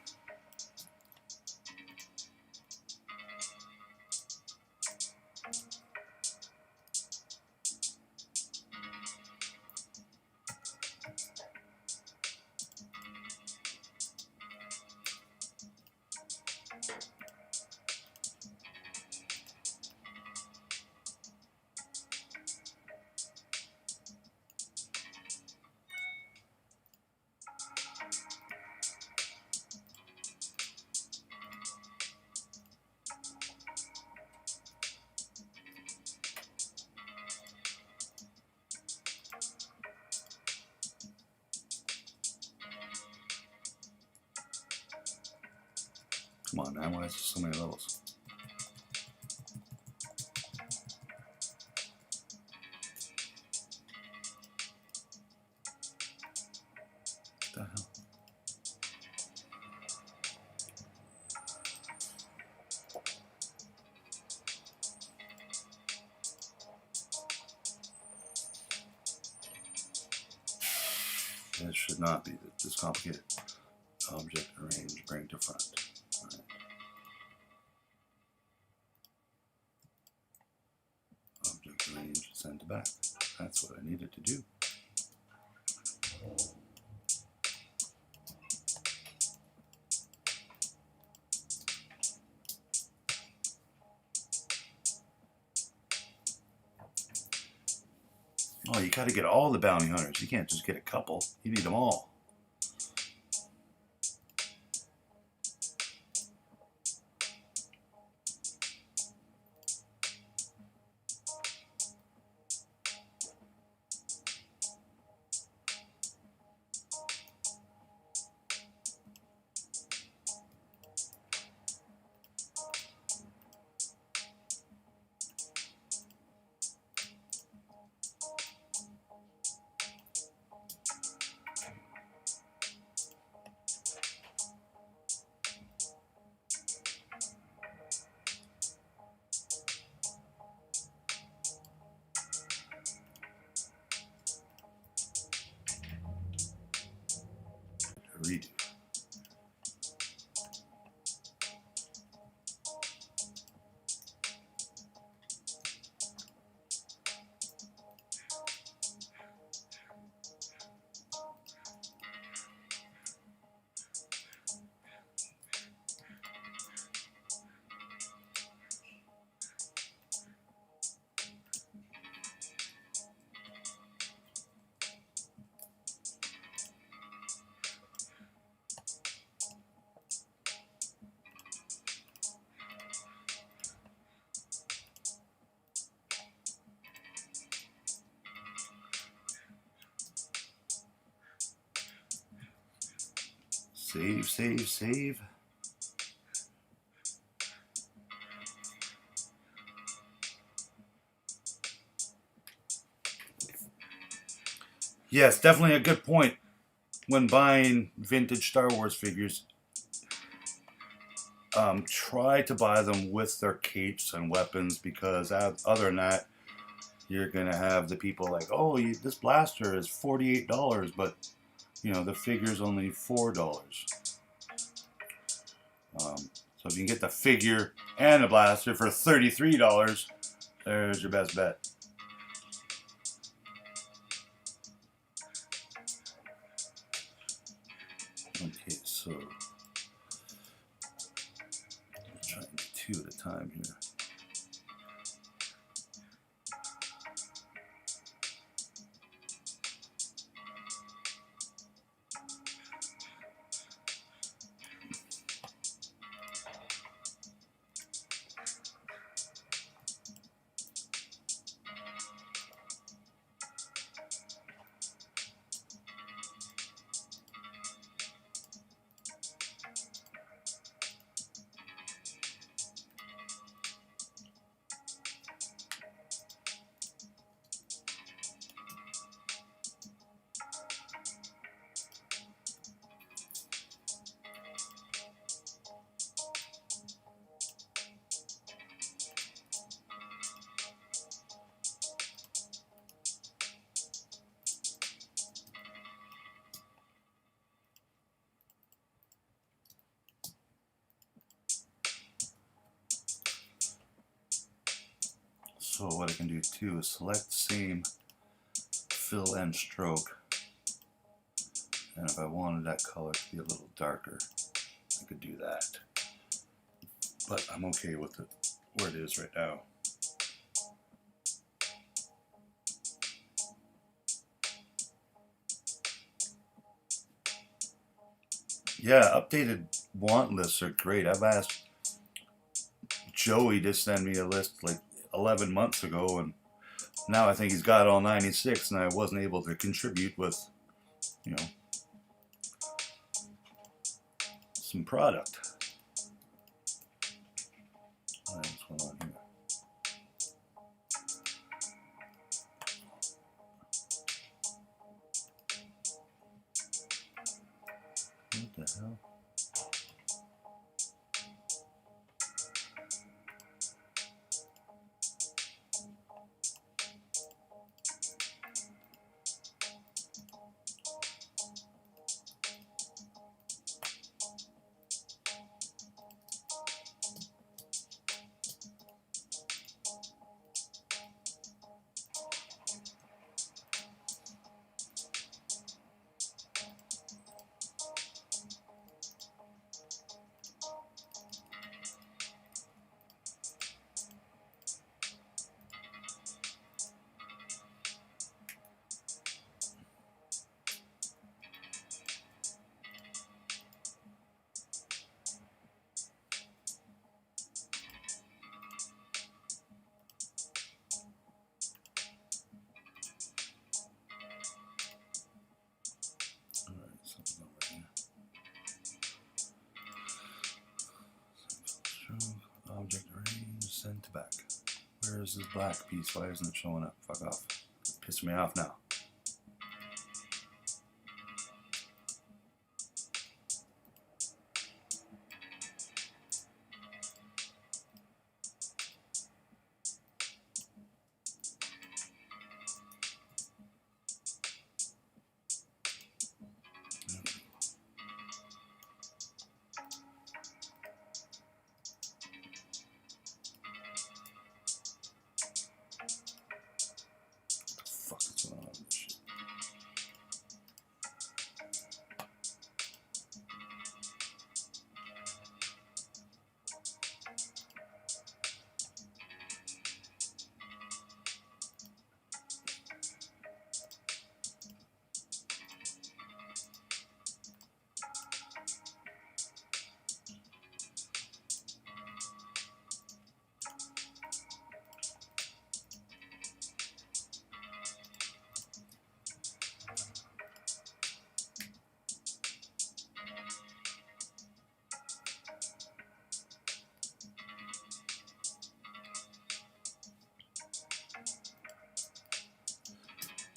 Come on, man. Why is there so many levels? It should not be this complicated. Object, arrange, bring to front. All right. Object, arrange, send to back. That's what I needed to do. Oh, you got to get all the bounty hunters. You can't just get a couple. You need them all. Redo. Save, save, save. Yes, definitely a good point when buying vintage Star Wars figures. Try to buy them with their capes and weapons, because other than that, you're going to have the people like, oh, this blaster is $48, but, you know, the figure's only $4. So if you can get the figure and the blaster for $33, there's your best bet. Okay, so I'm trying to do 2 at a time here. So what I can do too is select same fill and stroke, and if I wanted that color to be a little darker, I could do that, but I'm okay with it where it is right now. Yeah, updated want lists are great. I've asked Joey to send me a list like 11 months ago, and now I think he's got all 96, and I wasn't able to contribute with, you know, some product. All right, what's going on here? What the hell? Where's this black piece? Why isn't it showing up? Fuck off. It's pissing me off now. Fuck is going on with this shit?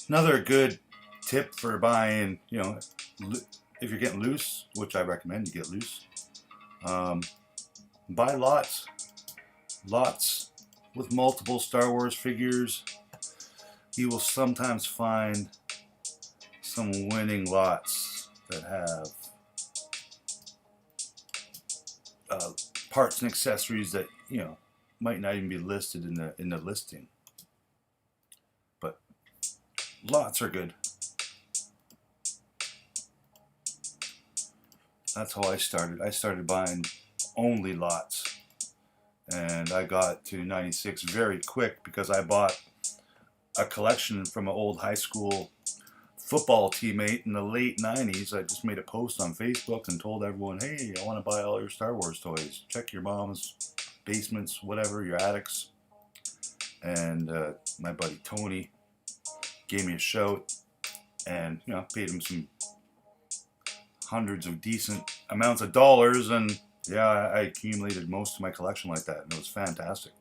Another good tip for buying, you know, if you're getting loose, which I recommend you get loose, buy lots with multiple Star Wars figures. You will sometimes find some winning lots that have parts and accessories that, you know, might not even be listed in the listing. But lots are good. That's how I started. I started buying only lots, and I got to 96 very quick because I bought a collection from an old high school football teammate in the late 90s. I just made a post on Facebook and told everyone, hey, I want to buy all your Star Wars toys. Check your mom's basements, whatever, your attics. And my buddy Tony gave me a shout, and, you know, paid him some hundreds of decent amounts of dollars, and yeah, I accumulated most of my collection like that, and it was fantastic.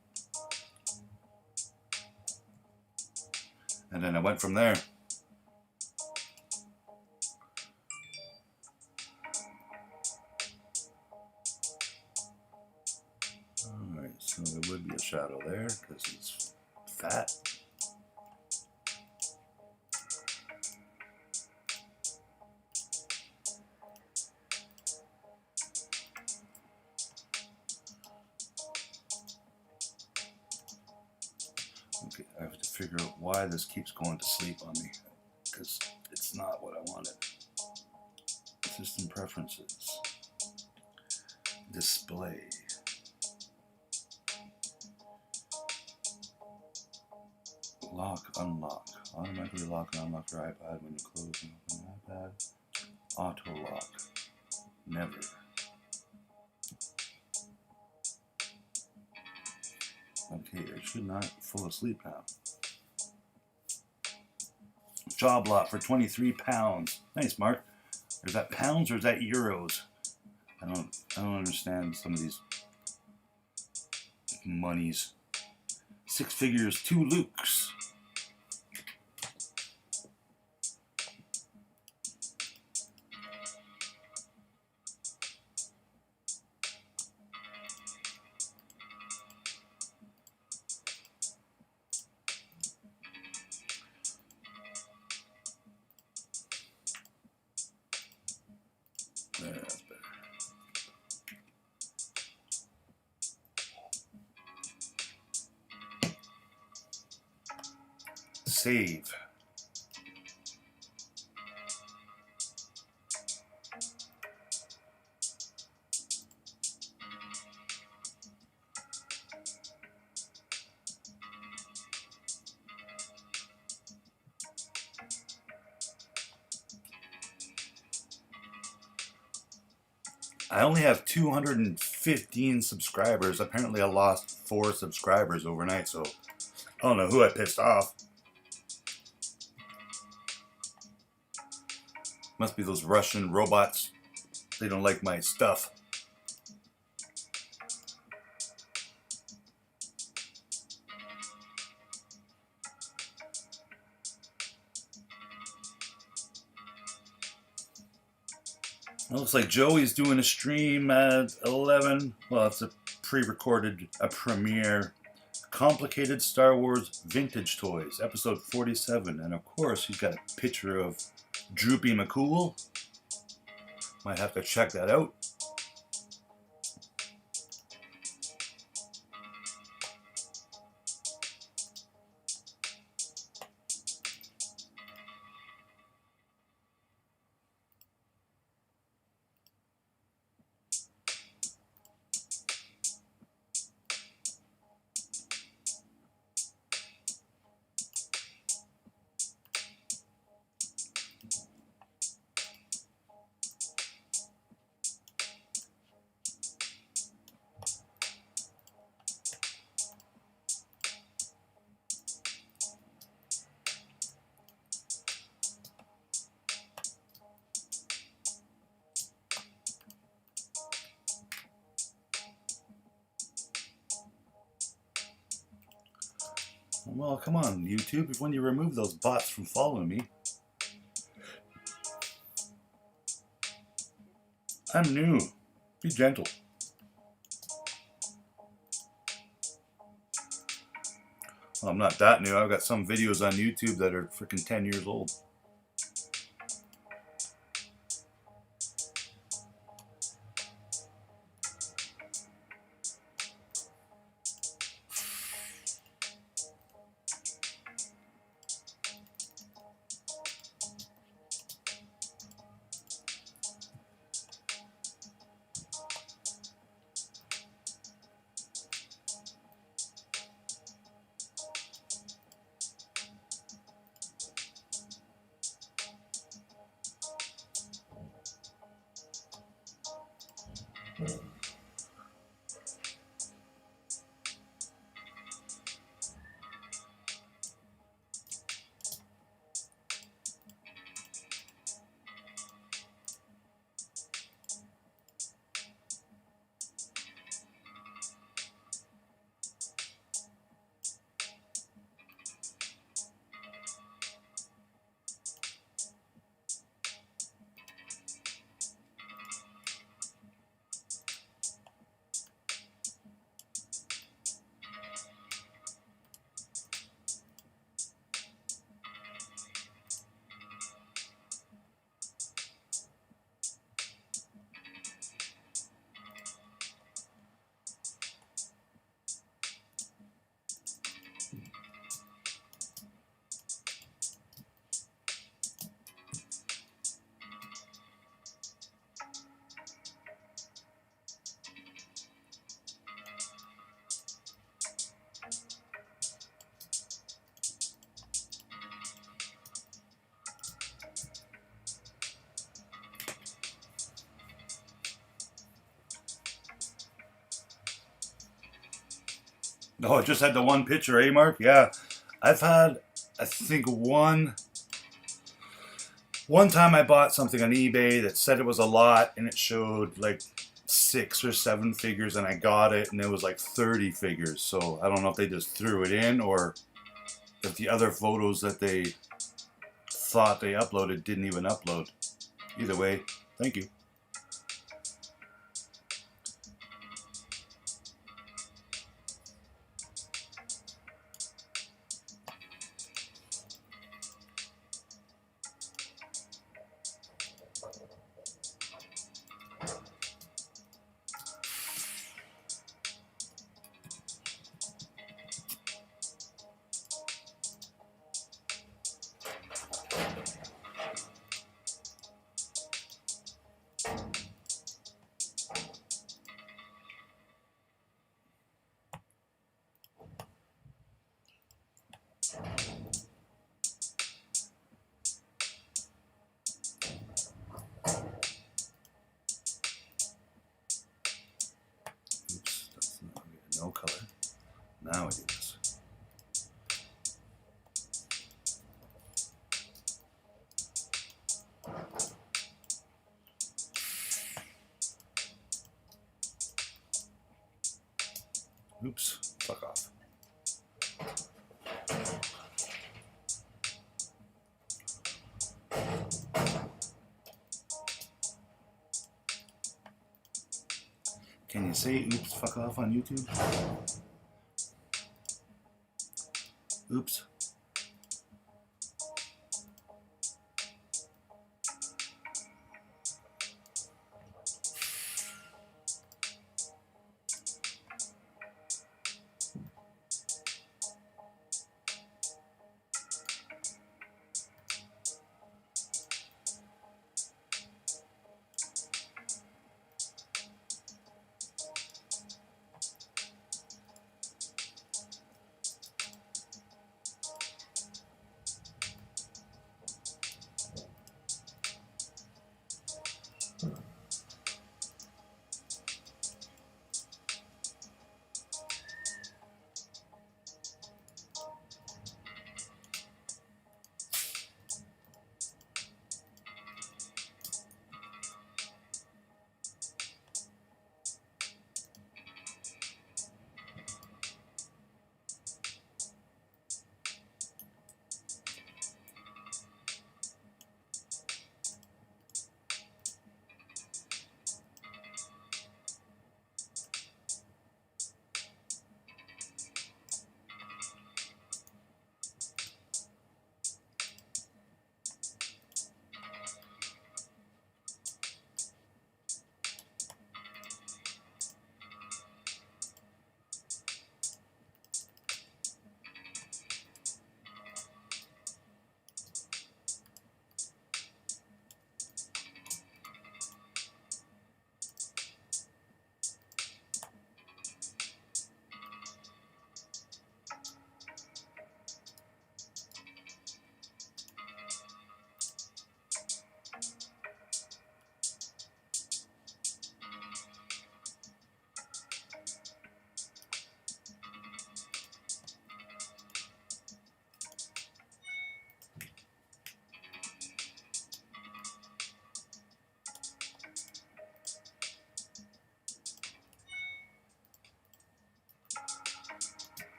And then I went from there. Alright, so there would be a shadow there because he's fat. Okay, I have to figure out why this keeps going to sleep on me, because it's not what I wanted. System preferences. Display. Lock, unlock. Automatically lock and unlock your iPad when you close and open the iPad. Auto lock. Never. Okay, I should not fall asleep now. Job lot for 23 pounds. Nice, Mark. Is that pounds or is that euros? I don't understand some of these monies. 6 figures, 2 Lukes. There, that's better. Save. I only have 215 subscribers. Apparently I lost 4 subscribers overnight, so I don't know who I pissed off. Must be those Russian robots. They don't like my stuff. It looks like Joey's doing a stream at 11. Well, it's a pre-recorded, a premiere. Complicated Star Wars Vintage Toys, episode 47. And of course, he's got a picture of Droopy McCool. Might have to check that out. Well, come on, YouTube. When you remove those bots from following me. I'm new. Be gentle. Well, I'm not that new. I've got some videos on YouTube that are freaking 10 years old. Oh, I just had the one picture, eh, Mark? Yeah. I've had, I think, one time I bought something on eBay that said it was a lot and it showed like 6 or 7 figures and I got it and it was like 30 figures. So I don't know if they just threw it in or if the other photos that they thought they uploaded didn't even upload. Either way, thank you. Oops, that's not no color. Now I do this. Oops, fuck off. Can you say oops, fuck off on YouTube? Oops.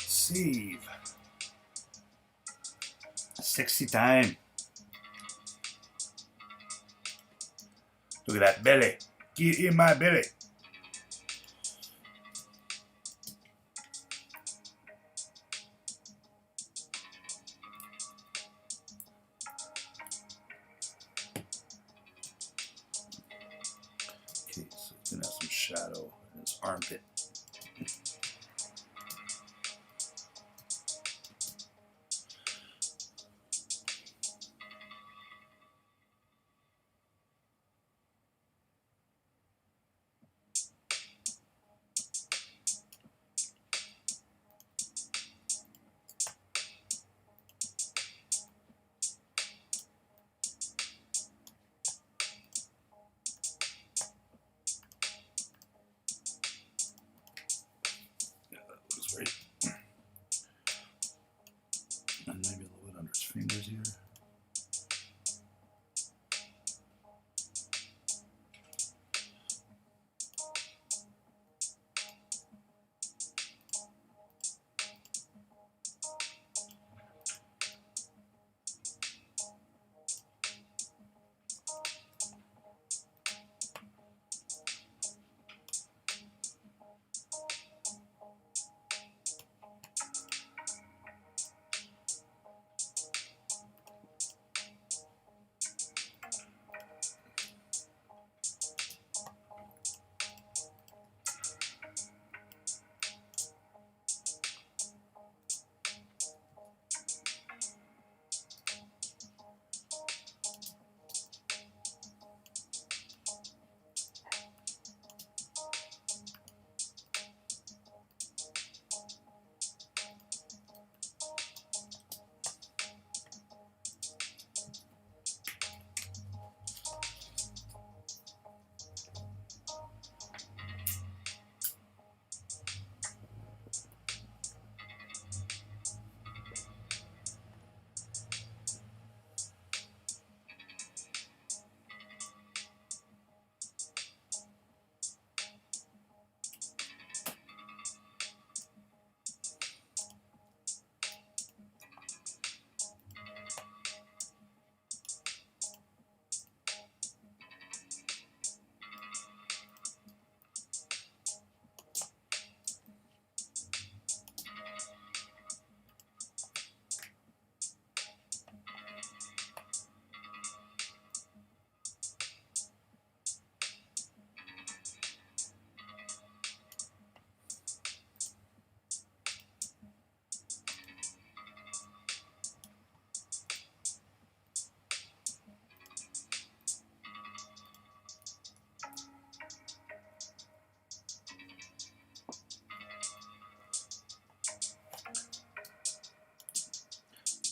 Save. 60 time. Look at that belly. Get in my belly. Okay, so he's gonna have some shadow in his armpit. Right. And maybe a little bit under his fingers here.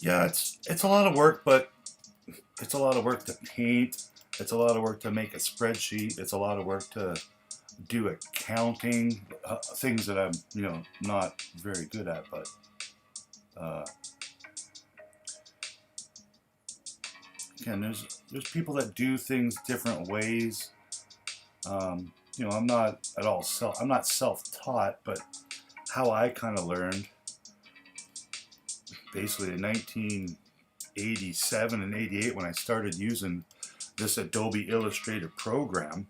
Yeah, it's a lot of work, but it's a lot of work to paint. It's a lot of work to make a spreadsheet. It's a lot of work to do accounting, things that I'm, not very good at. But uh, again, there's people that do things different ways. I'm not at all I'm not self-taught, but how I kind of learned, basically in 1987 and 88 when I started using this Adobe Illustrator program.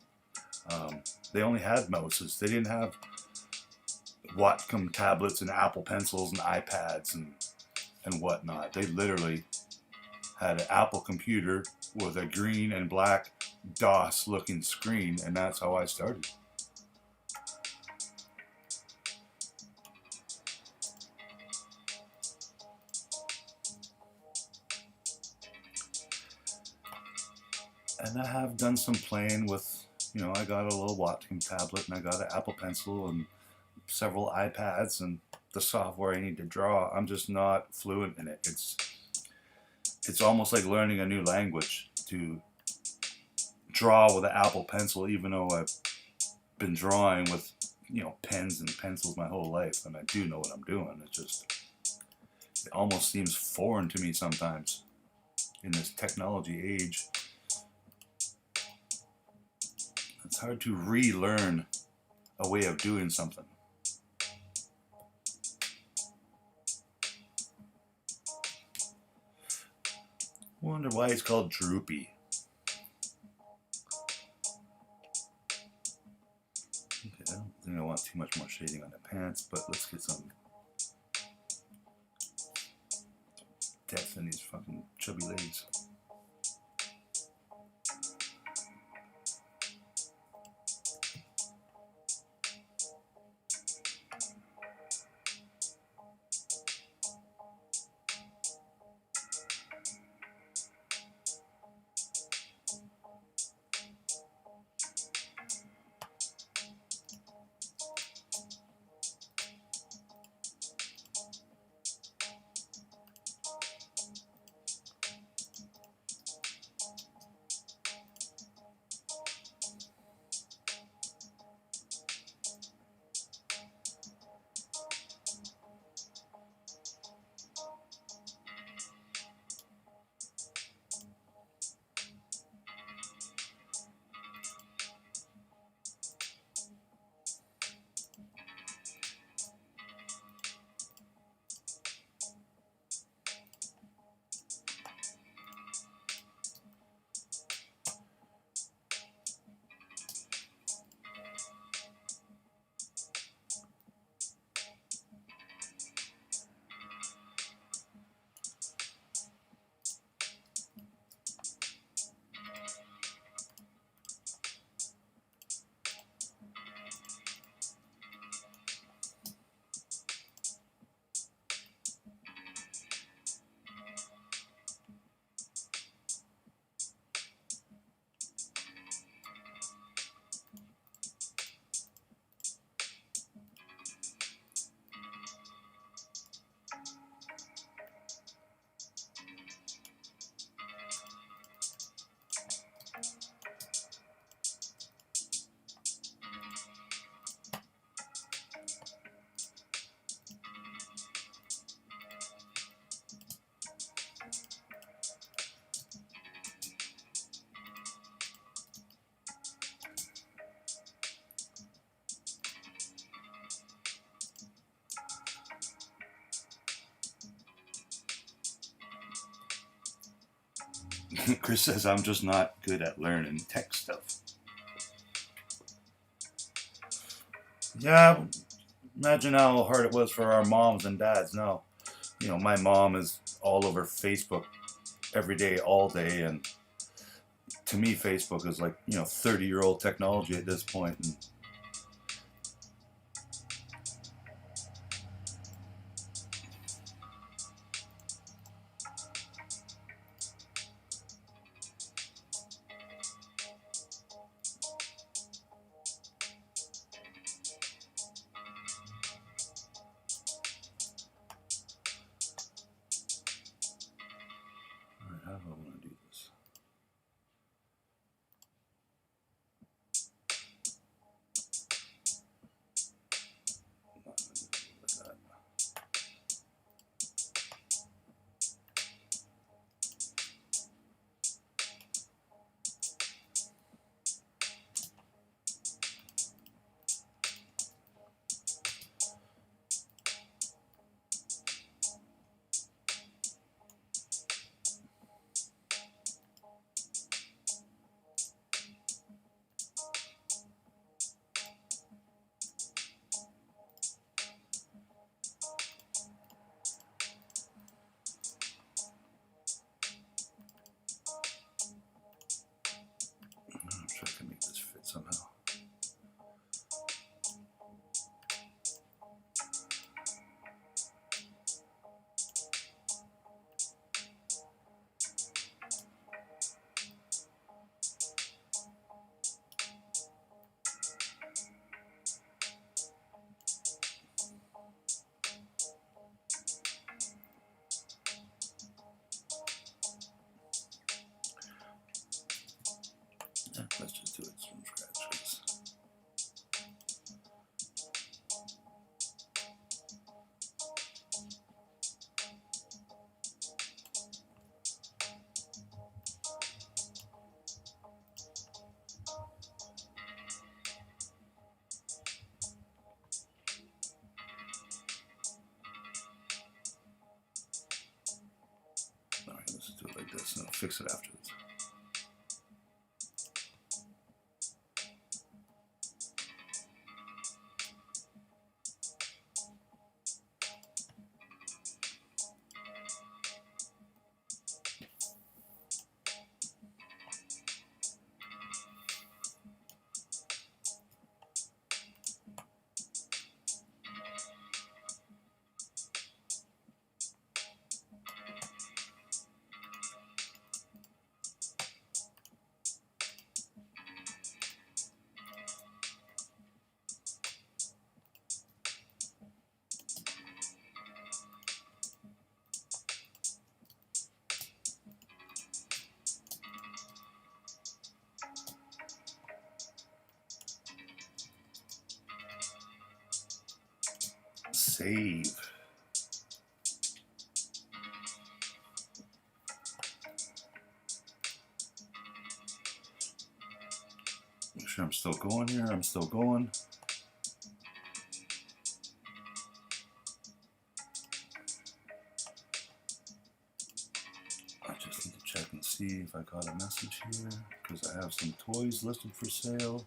They only had mouses. They didn't have Wacom tablets and Apple pencils and iPads and whatnot. They literally had an Apple computer with a green and black DOS looking screen, and that's how I started. And I have done some playing with, I got a little Wacom tablet and I got an Apple pencil and several iPads and the software I need to draw. I'm just not fluent in it. It's almost like learning a new language to draw with an Apple pencil, even though I've been drawing with, pens and pencils my whole life, and I do know what I'm doing. It almost seems foreign to me sometimes in this technology age. It's hard to relearn a way of doing something. I wonder why it's called Droopy. Okay, I don't think I want too much more shading on the pants, but let's get some depth in these fucking chubby legs. Chris says I'm just not good at learning tech stuff. Yeah, imagine how hard it was for our moms and dads. Now, my mom is all over Facebook every day, all day, and to me, Facebook is like 30-year-old technology at this point. And How do I want to do this? I'm sure I can make this fit somehow. Yeah, let's just do it from scratch. 'Cause Alright, let's just do it like this and I'll fix it afterwards. Save. Make sure I'm still going here. I'm still going. I just need to check and see if I got a message here because I have some toys listed for sale.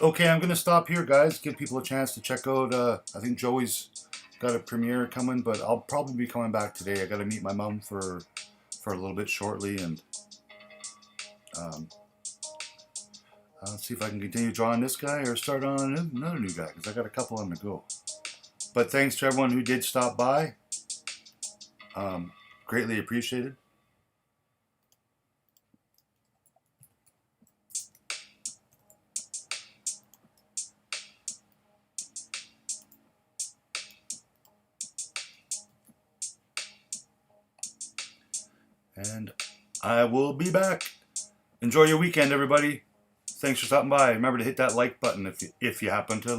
Okay, I'm going to stop here, guys. Give people a chance to check out. I think Joey's got a premiere coming, but I'll probably be coming back today. I got to meet my mom for a little bit shortly, and let's see if I can continue drawing this guy or start on another new guy, because I got a couple on the go. But thanks to everyone who did stop by. Greatly appreciated. And I will be back. Enjoy your weekend, everybody. Thanks for stopping by. Remember to hit that like button if you happen to